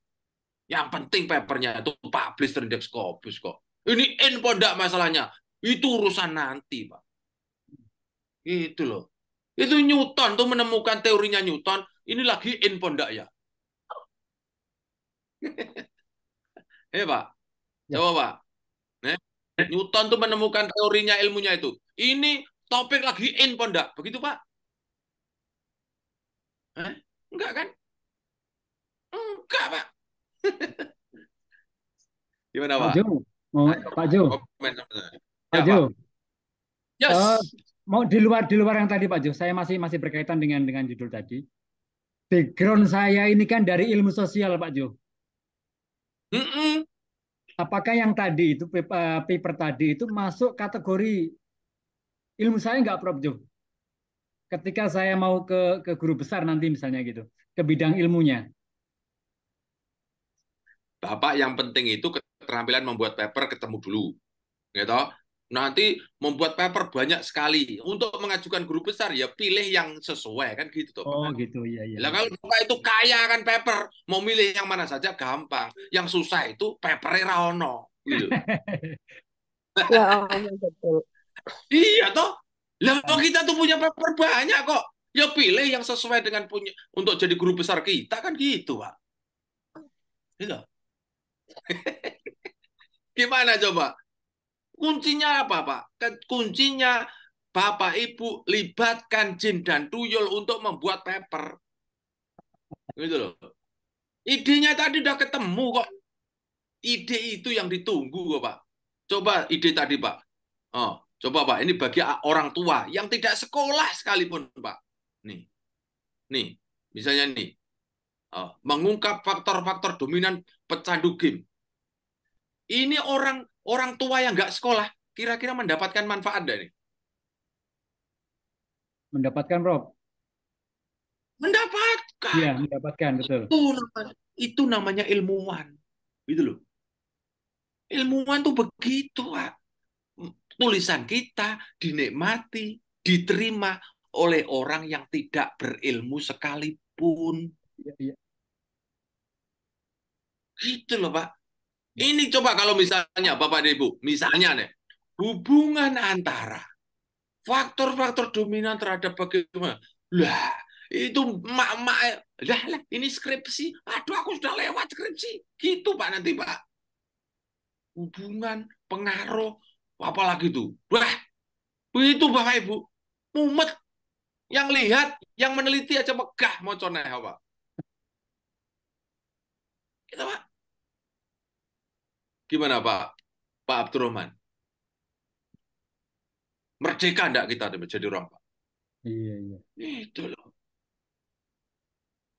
Yang penting papernya itu publish Tendeskopus kok. Ini info enggak masalahnya. Itu urusan nanti, Pak. Itu loh. Itu Newton tuh menemukan teorinya Newton. Ini lagi info enggak ya? Pak. Coba, Pak. Newton tuh menemukan teorinya ilmunya itu. Ini topik lagi info enggak? Begitu, Pak? Enggak kan? Enggak, Pak. Gimana, Pak? Pak Jo, Pak Jo. Pak Jo. Yes. Mau di luar yang tadi Pak Jo, saya masih berkaitan dengan judul tadi. Background saya ini kan dari ilmu sosial Pak Jo. Apakah yang tadi itu paper tadi itu masuk kategori ilmu saya nggak Prof Jo? Ketika saya mau ke guru besar nanti misalnya gitu, ke bidang ilmunya. Bapak yang penting itu keterampilan membuat paper ketemu dulu. Gitu. Nanti membuat paper banyak sekali. Untuk mengajukan guru besar ya pilih yang sesuai kan gitu toh. Oh gitu, iya iya. Lah kalau Bapak itu kaya kan paper, mau milih yang mana saja gampang. Yang susah itu papernya ra ono gitu. Ya, betul. Iya toh. Lah kita tuh punya paper banyak kok. Ya pilih yang sesuai dengan punya untuk jadi guru besar kita kan gitu, Pak. Gitu. Gimana coba? Kuncinya apa, Pak? Kuncinya Bapak Ibu libatkan jin dan tuyul untuk membuat paper. Gitu loh. Idenya tadi udah ketemu kok. Ide itu yang ditunggu kok, Pak. Coba ide tadi, Pak. Oh, coba, Pak. Ini bagi orang tua yang tidak sekolah sekalipun, Pak. Nih. Misalnya nih. Oh, mengungkap faktor-faktor dominan pecandu game. Ini orang tua yang nggak sekolah, kira-kira mendapatkan manfaat dari? Mendapatkan, Prof. Mendapat. Iya, mendapatkan, betul. Itu namanya ilmuwan. Gitu loh. Ilmuwan tuh begitu, Pak. Tulisan kita dinikmati, diterima oleh orang yang tidak berilmu sekalipun. Iya, iya. Gitu loh, Pak. Ini coba kalau misalnya, Bapak dan Ibu, misalnya nih, hubungan antara faktor-faktor dominan terhadap bagaimana. Lah, itu mak-mak, lah, ini skripsi. Aduh, aku sudah lewat skripsi. Gitu, Pak, nanti, Pak. Hubungan, pengaruh, apalagi itu. Wah, itu Bapak Ibu. Mumet. Yang lihat, yang meneliti aja megah mau coneh apa. Gitu, Pak. Gimana, Pak? Pak Abdurrahman? Merdeka enggak kita menjadi orang, Pak? Iya, iya. Itu loh.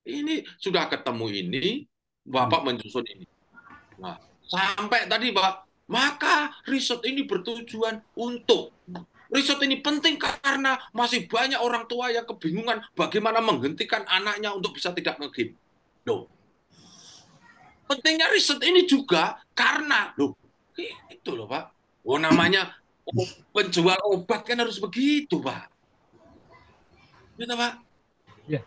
Ini sudah ketemu ini, Bapak menyusun ini. Nah, sampai tadi, Pak, maka riset ini bertujuan untuk riset ini penting karena masih banyak orang tua yang kebingungan bagaimana menghentikan anaknya untuk bisa tidak nge-game. Loh. Pentingnya riset ini juga karena loh, itu loh, Pak. Oh, namanya penjual obat kan harus begitu, Pak. Gitu, Pak. Ya.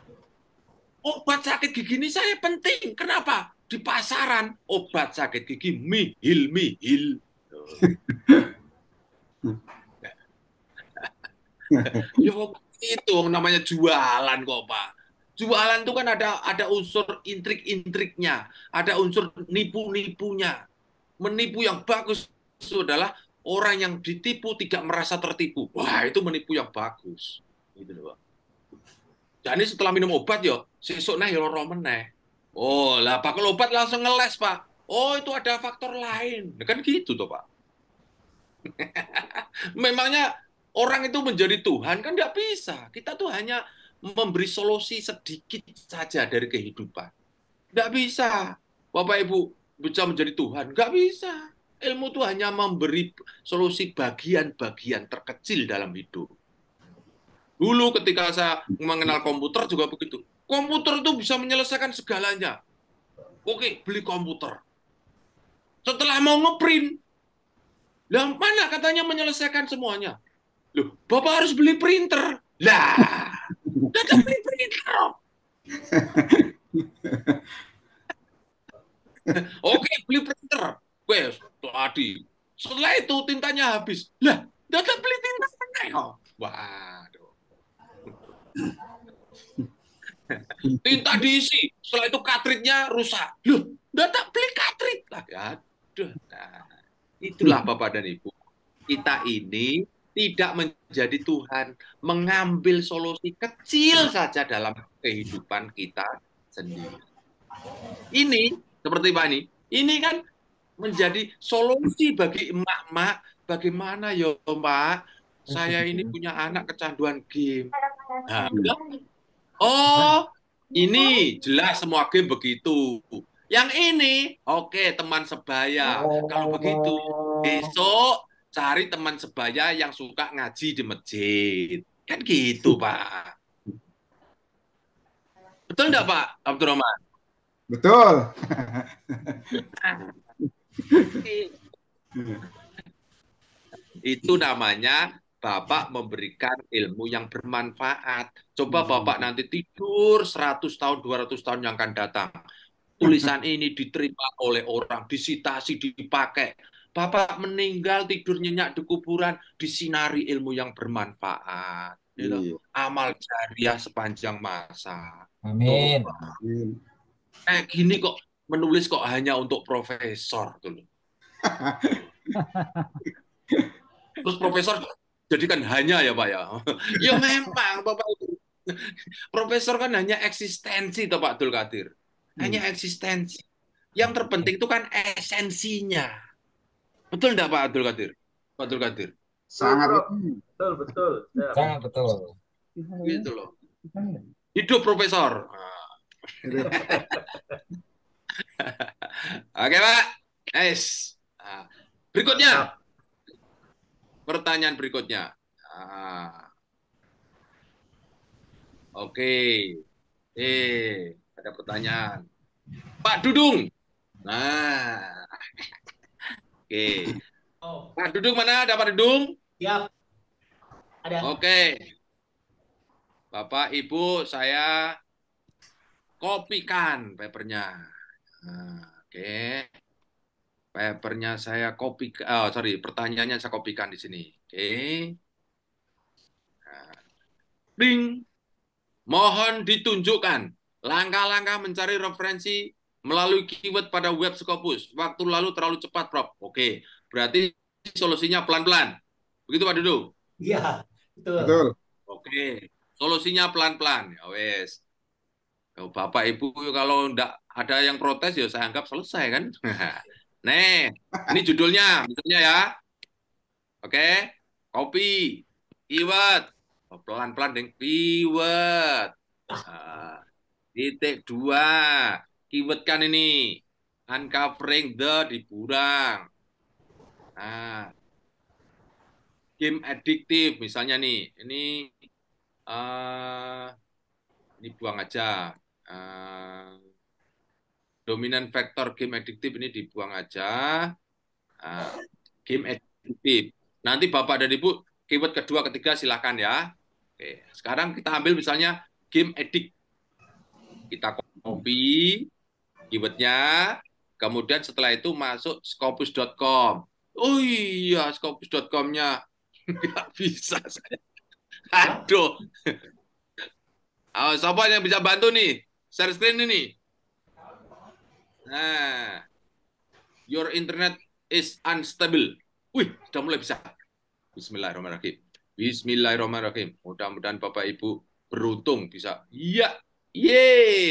Obat sakit gigi ini saya penting. Kenapa? Di pasaran obat sakit gigi mihil. Ya itu namanya jualan kok, Pak. Jualan itu kan ada unsur intrik-intriknya, ada unsur nipu-nipunya. Menipu yang bagus itu adalah orang yang ditipu tidak merasa tertipu. Wah, itu menipu yang bagus. Gitu loh, Pak. Jadi setelah minum obat yo, sesuk nah yo loro meneh. Oh, lah bakal obat langsung ngeles, Pak. Oh, itu ada faktor lain. Kan gitu toh, Pak. Memangnya orang itu menjadi Tuhan kan nggak bisa. Kita tuh hanya memberi solusi sedikit saja dari kehidupan. Nggak bisa. Bapak Ibu bisa menjadi Tuhan. Nggak bisa. Ilmu itu hanya memberi solusi bagian-bagian terkecil dalam hidup. Dulu ketika saya mengenal komputer juga begitu. Komputer itu bisa menyelesaikan segalanya. Oke, beli komputer. Setelah mau ngeprint, lah mana katanya menyelesaikan semuanya? Loh, Bapak harus beli printer. Lah, udah beli printer. Oke, beli printer. Wes, tadi. Setelah itu tintanya habis. Lah, udah beli tinta. Waduh. Tinta diisi, setelah itu cartridge-nya rusak. Loh, udah tak beli cartridge lah. Aduh. Nah, itulah Bapak dan Ibu. Kita ini tidak menjadi Tuhan, mengambil solusi kecil saja dalam kehidupan kita sendiri. Ini seperti Pak ini kan menjadi solusi bagi emak-emak. Bagaimana ya, Pak? Saya ini punya anak kecanduan game. Nah, oh, ini jelas semua game begitu. Yang ini, oke, teman sebaya. Kalau begitu, besok cari teman sebaya yang suka ngaji di masjid. Kan gitu, Pak. Betul enggak, Pak Abdurrahman? Betul. Itu namanya Bapak memberikan ilmu yang bermanfaat. Coba Bapak nanti tidur 100 tahun, 200 tahun yang akan datang. Tulisan ini diterima oleh orang, disitasi, dipakai. Bapak meninggal, tidur nyenyak di kuburan, disinari ilmu yang bermanfaat. Gitu. Amal jariah sepanjang masa. Amin. Gini kok menulis kok hanya untuk profesor. Tuh. Terus profesor jadikan hanya ya Pak ya. Ya memang Bapak itu. Profesor kan hanya eksistensi toh Pak Abdul Qadir. Hanya eksistensi. Yang terpenting itu kan esensinya. Betul enggak Pak Abdul Qadir? Pak Abdul Qadir. Sangat betul. Sangat betul. Gitu loh. Hidup profesor. Oke Pak. Nice. Berikutnya. Pertanyaan berikutnya. Oke. Ada pertanyaan. Pak Dudung. Nah, oke. Pak Dudung mana? Ada Pak Dudung? Siap. Ada. Oke. Bapak, Ibu, saya kopikan papernya. Nah, oke. Papernya saya kopikan. Oh, sorry, pertanyaannya saya kopikan di sini. Oke. Nah. Ding. Mohon ditunjukkan langkah-langkah mencari referensi melalui keyword pada web Scopus. Waktu lalu terlalu cepat, Prof. Oke, berarti solusinya pelan-pelan. Begitu, Pak Dudung? Iya, betul. Betul. Oke, solusinya pelan-pelan. Ya wes. Bapak Ibu kalau enggak ada yang protes ya saya anggap selesai kan. Nih, ini judulnya misalnya ya. Oke, copy, keyword. Oh, pelan-pelan deng, keyword. Titik 2. Keyword kan ini. Uncovering the dikurang. Nah, game addictive misalnya nih. Ini buang aja. Dominant factor game addictive ini dibuang aja. Game addictive. Nanti Bapak dan Ibu keyword kedua, ketiga silakan ya. Oke, sekarang kita ambil misalnya game addict. Kita copy keywordnya, kemudian setelah itu masuk scopus.com. Oh iya, scopus.com-nya nggak bisa saya. Aduh. Siapa yang bisa bantu nih? Share screen ini. Nah, your internet is unstable. Wih, sudah mulai bisa. Bismillahirrahmanirrahim. Bismillahirrahmanirrahim. Mudah-mudahan Bapak Ibu beruntung bisa. Iya,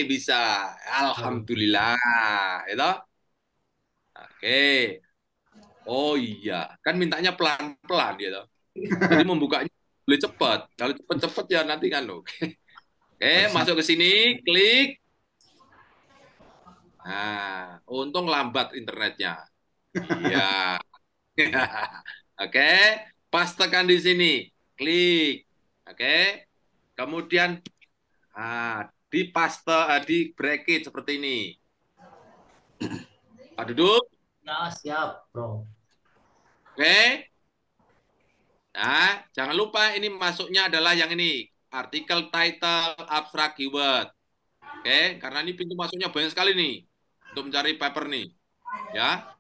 bisa. Alhamdulillah. Itu. Oke. Oh iya, kan mintanya pelan-pelan gitu. Jadi membukanya boleh cepat. Kalau cepat-cepat ya nanti kan loh. Oke, masuk ke sini, klik. Nah, untung lambat internetnya. Iya. Oke, pastekan di sini, klik. Oke, kemudian di paste, di bracket seperti ini. Pak Dudung? Ya, siap, Bro. Oke. Nah, jangan lupa ini masuknya adalah yang ini, artikel, title, abstrak, keyword. Oke, karena ini pintu masuknya banyak sekali nih untuk mencari paper nih, ya.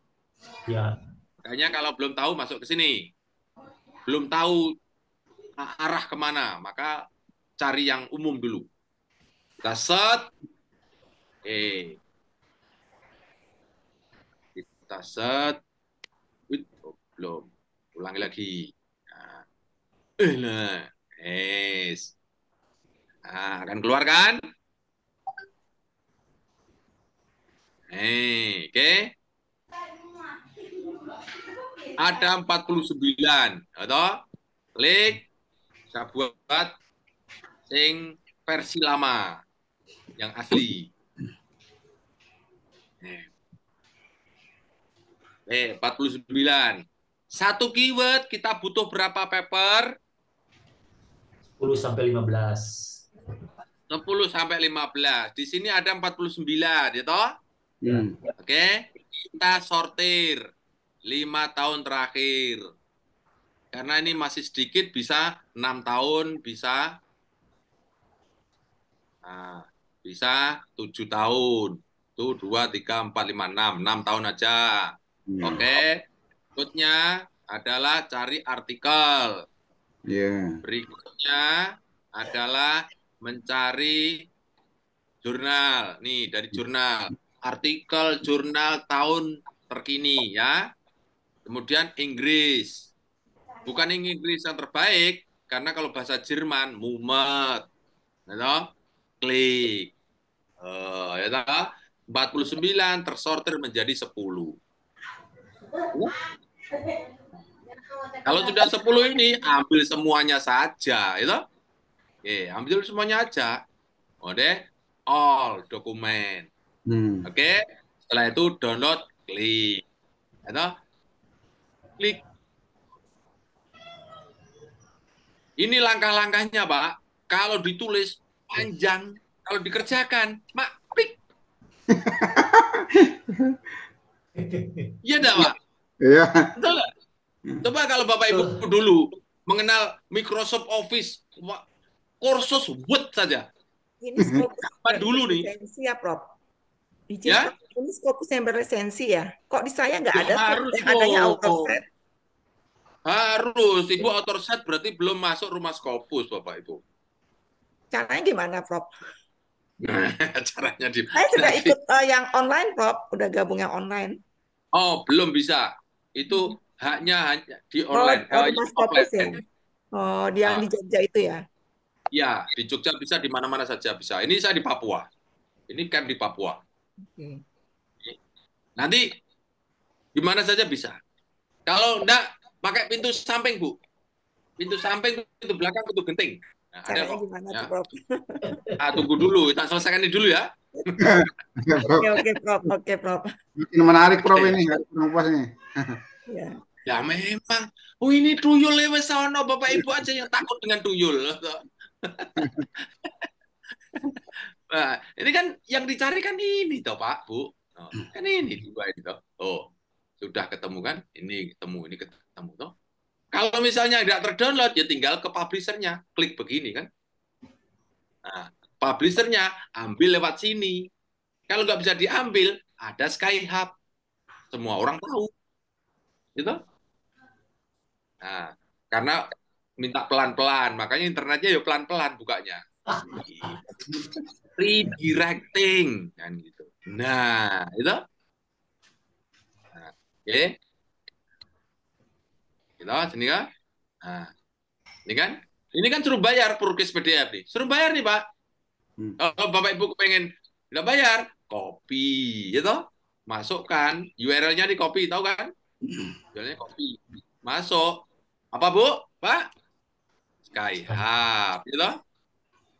Ya. Makanya kalau belum tahu masuk ke sini, belum tahu arah kemana, maka cari yang umum dulu. Kita set, kita set, belum, ulangi lagi. Nah, akan keluar kan? Oke. Ada 49, atau klik, saya buat sing versi lama, yang asli. 49. Satu keyword kita butuh berapa paper? 10 sampai 15. 10 sampai 15. Di sini ada 49, ya toh? Oke, kita sortir 5 tahun terakhir. Karena ini masih sedikit, bisa 6 tahun, bisa 7 tahun. Itu 2, 3, 4, 5, 6 tahun aja. Oke, berikutnya adalah cari artikel. Berikutnya adalah mencari jurnal. Nih, dari jurnal. Artikel jurnal tahun terkini, ya. Kemudian Inggris. Bukan Inggris yang terbaik, karena kalau bahasa Jerman, mumet. Klik. Ya, 49 tersortir menjadi 10. Kalau sudah 10 ini, ambil semuanya saja. Ya, ambil semuanya aja. Oke, all dokumen. Oke, setelah itu download, klik. Ya, klik. Ini langkah-langkahnya, Pak. Kalau ditulis panjang, Kalau dikerjakan, mak, pik. Iya enggak, Pak? Iya. Betul nggak? Coba kalau Bapak Ibu dulu mengenal Microsoft Office, kursus Word saja. Ini Scopus Apa dulu nih? berlisensi ya, Prof? Izin, Ya? Prof, ini Scopus yang berlisensi ya? Kok di saya nggak Ya, ada tuh, harus yang adanya loh. AutoCAD. Harus. Ibu AutoCAD berarti belum masuk rumah Scopus, Bapak Ibu. Caranya gimana, Prof? Nah, caranya di. Saya sudah nanti- ikut yang online, Prof. Udah gabung yang online. Oh, belum bisa. Itu hanya di online. Rumah Scopus ya? Offline. Oh, yang di Jogja itu ya? Ya, di Jogja bisa, di mana-mana saja bisa. Ini saya di Papua. Ini camp di Papua. Oke. Nanti di mana saja bisa. Kalau enggak, pakai pintu samping, Bu. Pintu samping, pintu belakang, pintu genting. Nah, ada Caranya kok. gimana Ya. tuh, Prof? Tunggu dulu, tak selesaikan ini dulu ya. Oke, Prof. Oke, Prof. Ini menarik, Prof, ini. Nggak kurang puas ini. Ya. Ya memang. Oh, ini tuyul lewat sono, Bapak Ibu aja yang takut dengan tuyul. Nah, ini kan yang dicari kan ini toh, Pak, Bu. Oh, kan ini dua ini toh. Oh, sudah ketemu kan? Ini ketemu toh. Kalau misalnya tidak terdownload, ya tinggal ke publishernya, klik begini kan. Nah, publishernya ambil lewat sini. Kalau nggak bisa diambil, ada Skyhub. Semua orang tahu. Gitu. Nah, karena minta pelan-pelan, makanya internetnya ya pelan-pelan bukanya. Redirecting kan gitu. Nah, itu. Nah, oke. Gitu, sini kan. Nah, ini kan suruh bayar Purkis PDF nih. Suruh bayar nih, Pak. Kalau Bapak Ibu kepengen nggak bayar, copy, gitu. Masukkan URL-nya di copy, tahu kan? URL-nya copy. Masuk. Apa, Bu? Pak? Skyhub, gitu.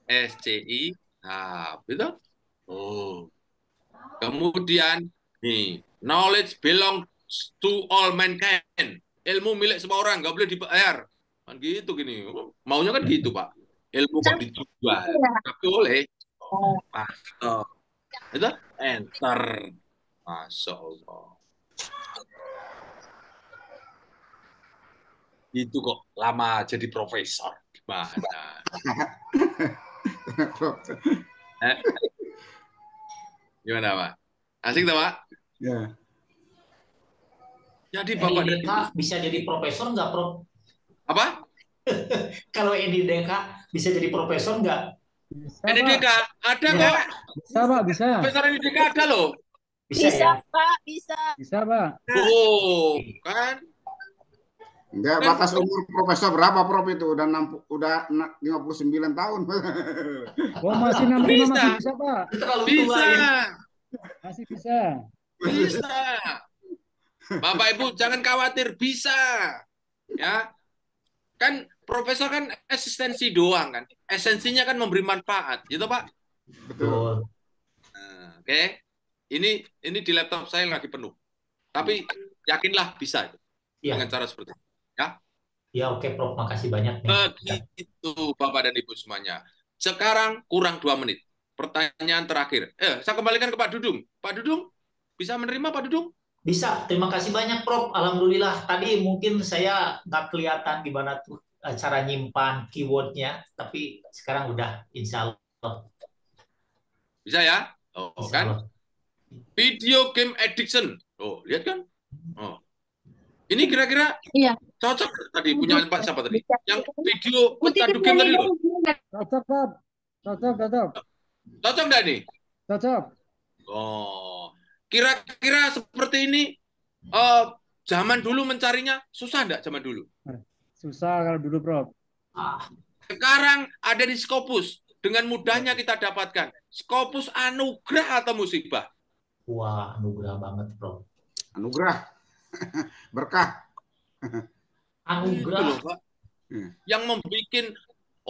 SCI Hub, gitu. Oh. Kemudian nih, knowledge belongs to all mankind. Ilmu milik semua orang, nggak boleh dibayar. Kan gitu gini. Maunya kan gitu, Pak. Ilmu kok dijual. Nggak boleh. Masuk. Itu enter. Masya Allah. Itu kok lama jadi profesor. Gimana? Gimana, Pak? Asik tuh, Pak? Ya. Jadi Bapak NIDK bisa jadi profesor nggak, Prof? Apa? Kalau NIDK bisa jadi profesor nggak? NIDK ada kok. Bisa, Pak, bisa. Profesor NIDK ada loh. Bisa ya? Pak, bisa. Bisa, Pak. Oh, kan? Enggak, batas umur profesor berapa, Prof, itu? Udah 59 tahun. Oh, masih 65 masih bisa, Pak. Bisa. Masih bisa. Bisa. Bapak Ibu jangan khawatir, bisa. Ya. Kan profesor kan eksistensi doang kan. Esensinya kan memberi manfaat, gitu, Pak? Betul. Nah, oke. Ini di laptop saya lagi penuh. Tapi yakinlah bisa dengan cara seperti itu. Ya. Ya, oke, Prof. Makasih banyak. Begitu, Bapak dan Ibu semuanya. Sekarang kurang 2 menit. Pertanyaan terakhir. Saya kembalikan ke Pak Dudung. Pak Dudung, bisa menerima Pak Dudung? Bisa. Terima kasih banyak, Prof. Alhamdulillah. Tadi mungkin saya nggak kelihatan gimana tuh cara nyimpan keywordnya, tapi sekarang udah, insya Allah. Bisa ya? Oh, kan? Video game addiction. Oh, lihat kan? Oh. Ini kira-kira cocok tadi punya Pak siapa tadi? Yang video pecandu game tadi loh. Cocok, Pak. Cocok. Cocok nggak nih? Cocok. Oh, kira-kira seperti ini zaman dulu mencarinya susah nggak zaman dulu? Susah kalau dulu, Prof. Sekarang ada di Scopus. Dengan mudahnya kita dapatkan. Scopus anugerah atau musibah? Wah, anugerah banget, Prof. Anugerah. Berkah. Anugerah. Itu loh, Pak. Yang membuat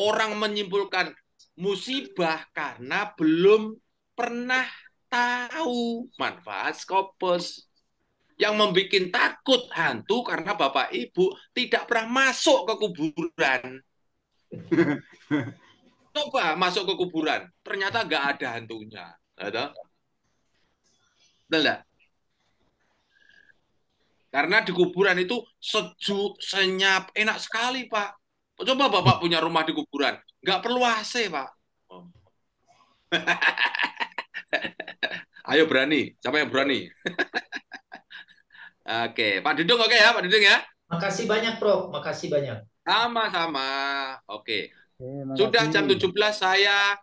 orang menyimpulkan musibah karena belum pernah tahu manfaat Scopus. Yang membuat takut hantu karena Bapak Ibu tidak pernah masuk ke kuburan. coba masuk ke kuburan, ternyata nggak ada hantunya. Betul nggak? Karena di kuburan itu sejuk, senyap, enak sekali, Pak. Coba Bapak punya rumah di kuburan, nggak perlu AC, Pak. Oh. Ayo berani, siapa yang berani? Oke, Pak Dudung oke ya, Pak Dudung ya? Makasih banyak, Prof. Makasih banyak. Sama-sama. Oke. Oke, Sudah jam makasih. 17 saya...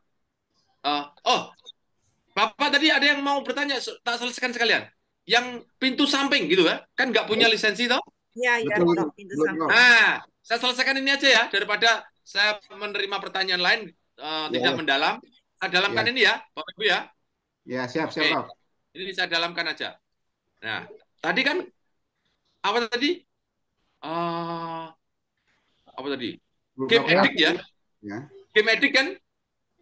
Bapak tadi ada yang mau bertanya, tak selesaikan sekalian. Yang pintu samping gitu ya, kan nggak punya lisensi toh? Iya, iya, Betul, Prof. Pintu betul, samping. Prof. Nah, saya selesaikan ini aja ya, daripada saya menerima pertanyaan lain tidak Ya, mendalam. Saya dalamkan ya, ini ya, Bapak Ibu ya. ya, siap, Oke, Prof. ini saya dalamkan aja. Nah, tadi kan apa tadi? Apa tadi? Game Beberapa Addict ya? ya. Game Addict kan?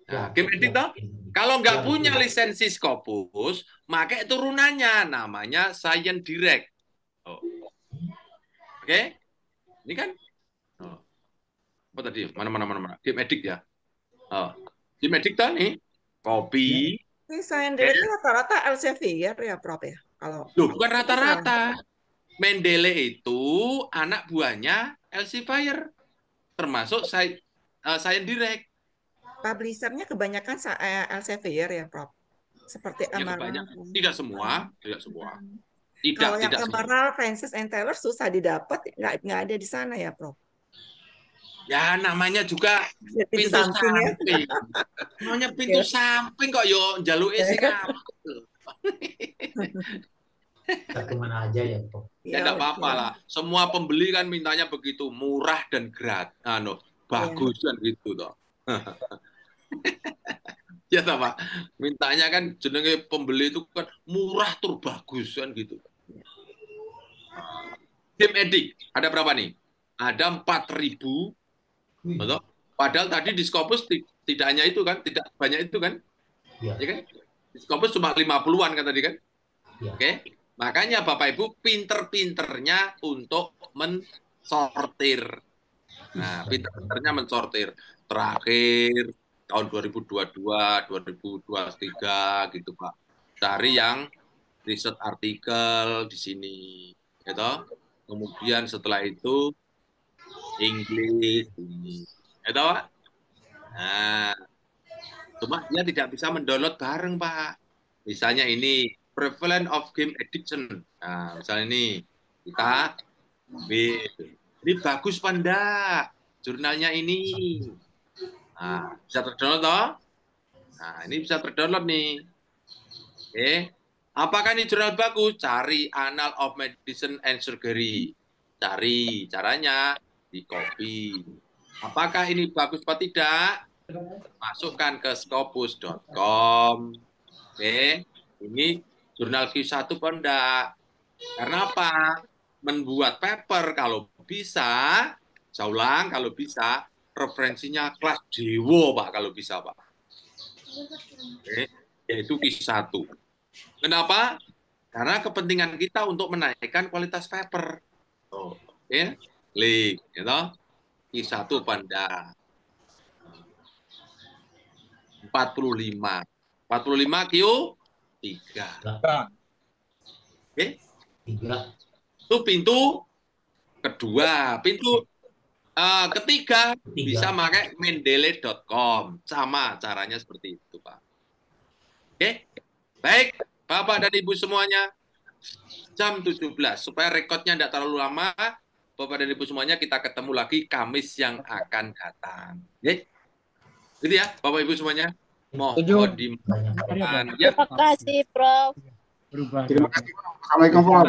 Nah, Game Addict toh? Kalau nggak Ya, punya betul. lisensi Scopus, pakai turunannya, namanya Science Direct. Oh. Oke? Ini kan? Oh. Apa tadi? Mana? Game Addict ya? Oh. Game Addict toh nih? Kopi. Ini saya itu rata-rata Elsevier ya, Prof ya. Kalau Loh, bukan rata-rata. Mendeley itu anak buahnya Elsevier, termasuk Science Direct. publishernya kebanyakan Elsevier ya, Prof. Seperti Ya, Emerald. kebanyakan. Tidak semua. Kalau yang Tidak semua. Emerald, Francis and Taylor susah didapat, nggak ada di sana ya, Prof. Ya, namanya juga pintu samping ya. samping. Namanya pintu samping kok yo njaluke sing apa. Kita kemana aja ya, Prof. Ya enggak apa-apa lah. Semua pembeli kan mintanya begitu, murah dan gratis. Bagus kan gitu toh. Ya toh, Pak. Mintanya kan jenenge pembeli itu kan murah tur bagus kan gitu. Game Addict ada berapa nih? Ada 4.000. Betul? Padahal tadi di Scopus tidak hanya itu kan, tidak banyak itu kan? Ya kan? Di Scopus cuma 50-an kan tadi kan? Ya. Oke. Makanya Bapak Ibu pinter-pinternya untuk mensortir. Nah, pinter-pinternya mensortir. Terakhir tahun 2022, 2023 gitu Pak. Cari yang riset artikel di sini, gitu. Kemudian setelah itu Inggris ini, gitu Pak. Nah, cuma dia tidak bisa mendownload bareng Pak. Misalnya ini prevalence of game addiction. Nah, misalnya ini kita ambil. Ini bagus Pak enggak? Jurnalnya ini. Nah, bisa terdownload toh? Nah, ini bisa terdownload nih. Oke. Apakah ini jurnal bagus? Cari Annals of Medicine and Surgery. Cari, caranya di copy. Apakah ini bagus atau tidak? Masukkan ke scopus.com. Oke. Ini jurnal Q1 apa enggak? Karena apa? Membuat paper kalau bisa, saya ulang, kalau bisa, referensinya kelas Dewo, Pak, kalau bisa, Pak. Oke, yaitu Q1. Kenapa? Karena kepentingan kita untuk menaikkan kualitas paper. Oke, link, gitu. Q1 Panda. 45. 45 Q3. Oke. 3. Itu pintu kedua. Pintu ketiga bisa pakai mendeley.com. Sama caranya seperti itu, Pak. Oke. Baik, Bapak dan Ibu semuanya. Jam 17. Supaya rekodnya tidak terlalu lama, Bapak dan Ibu semuanya kita ketemu lagi Kamis yang akan datang. Oke. Gitu ya, Bapak Ibu semuanya. Mohon dimaafkan. Terima kasih, Prof. Terima kasih, Prof. Assalamualaikum, Prof.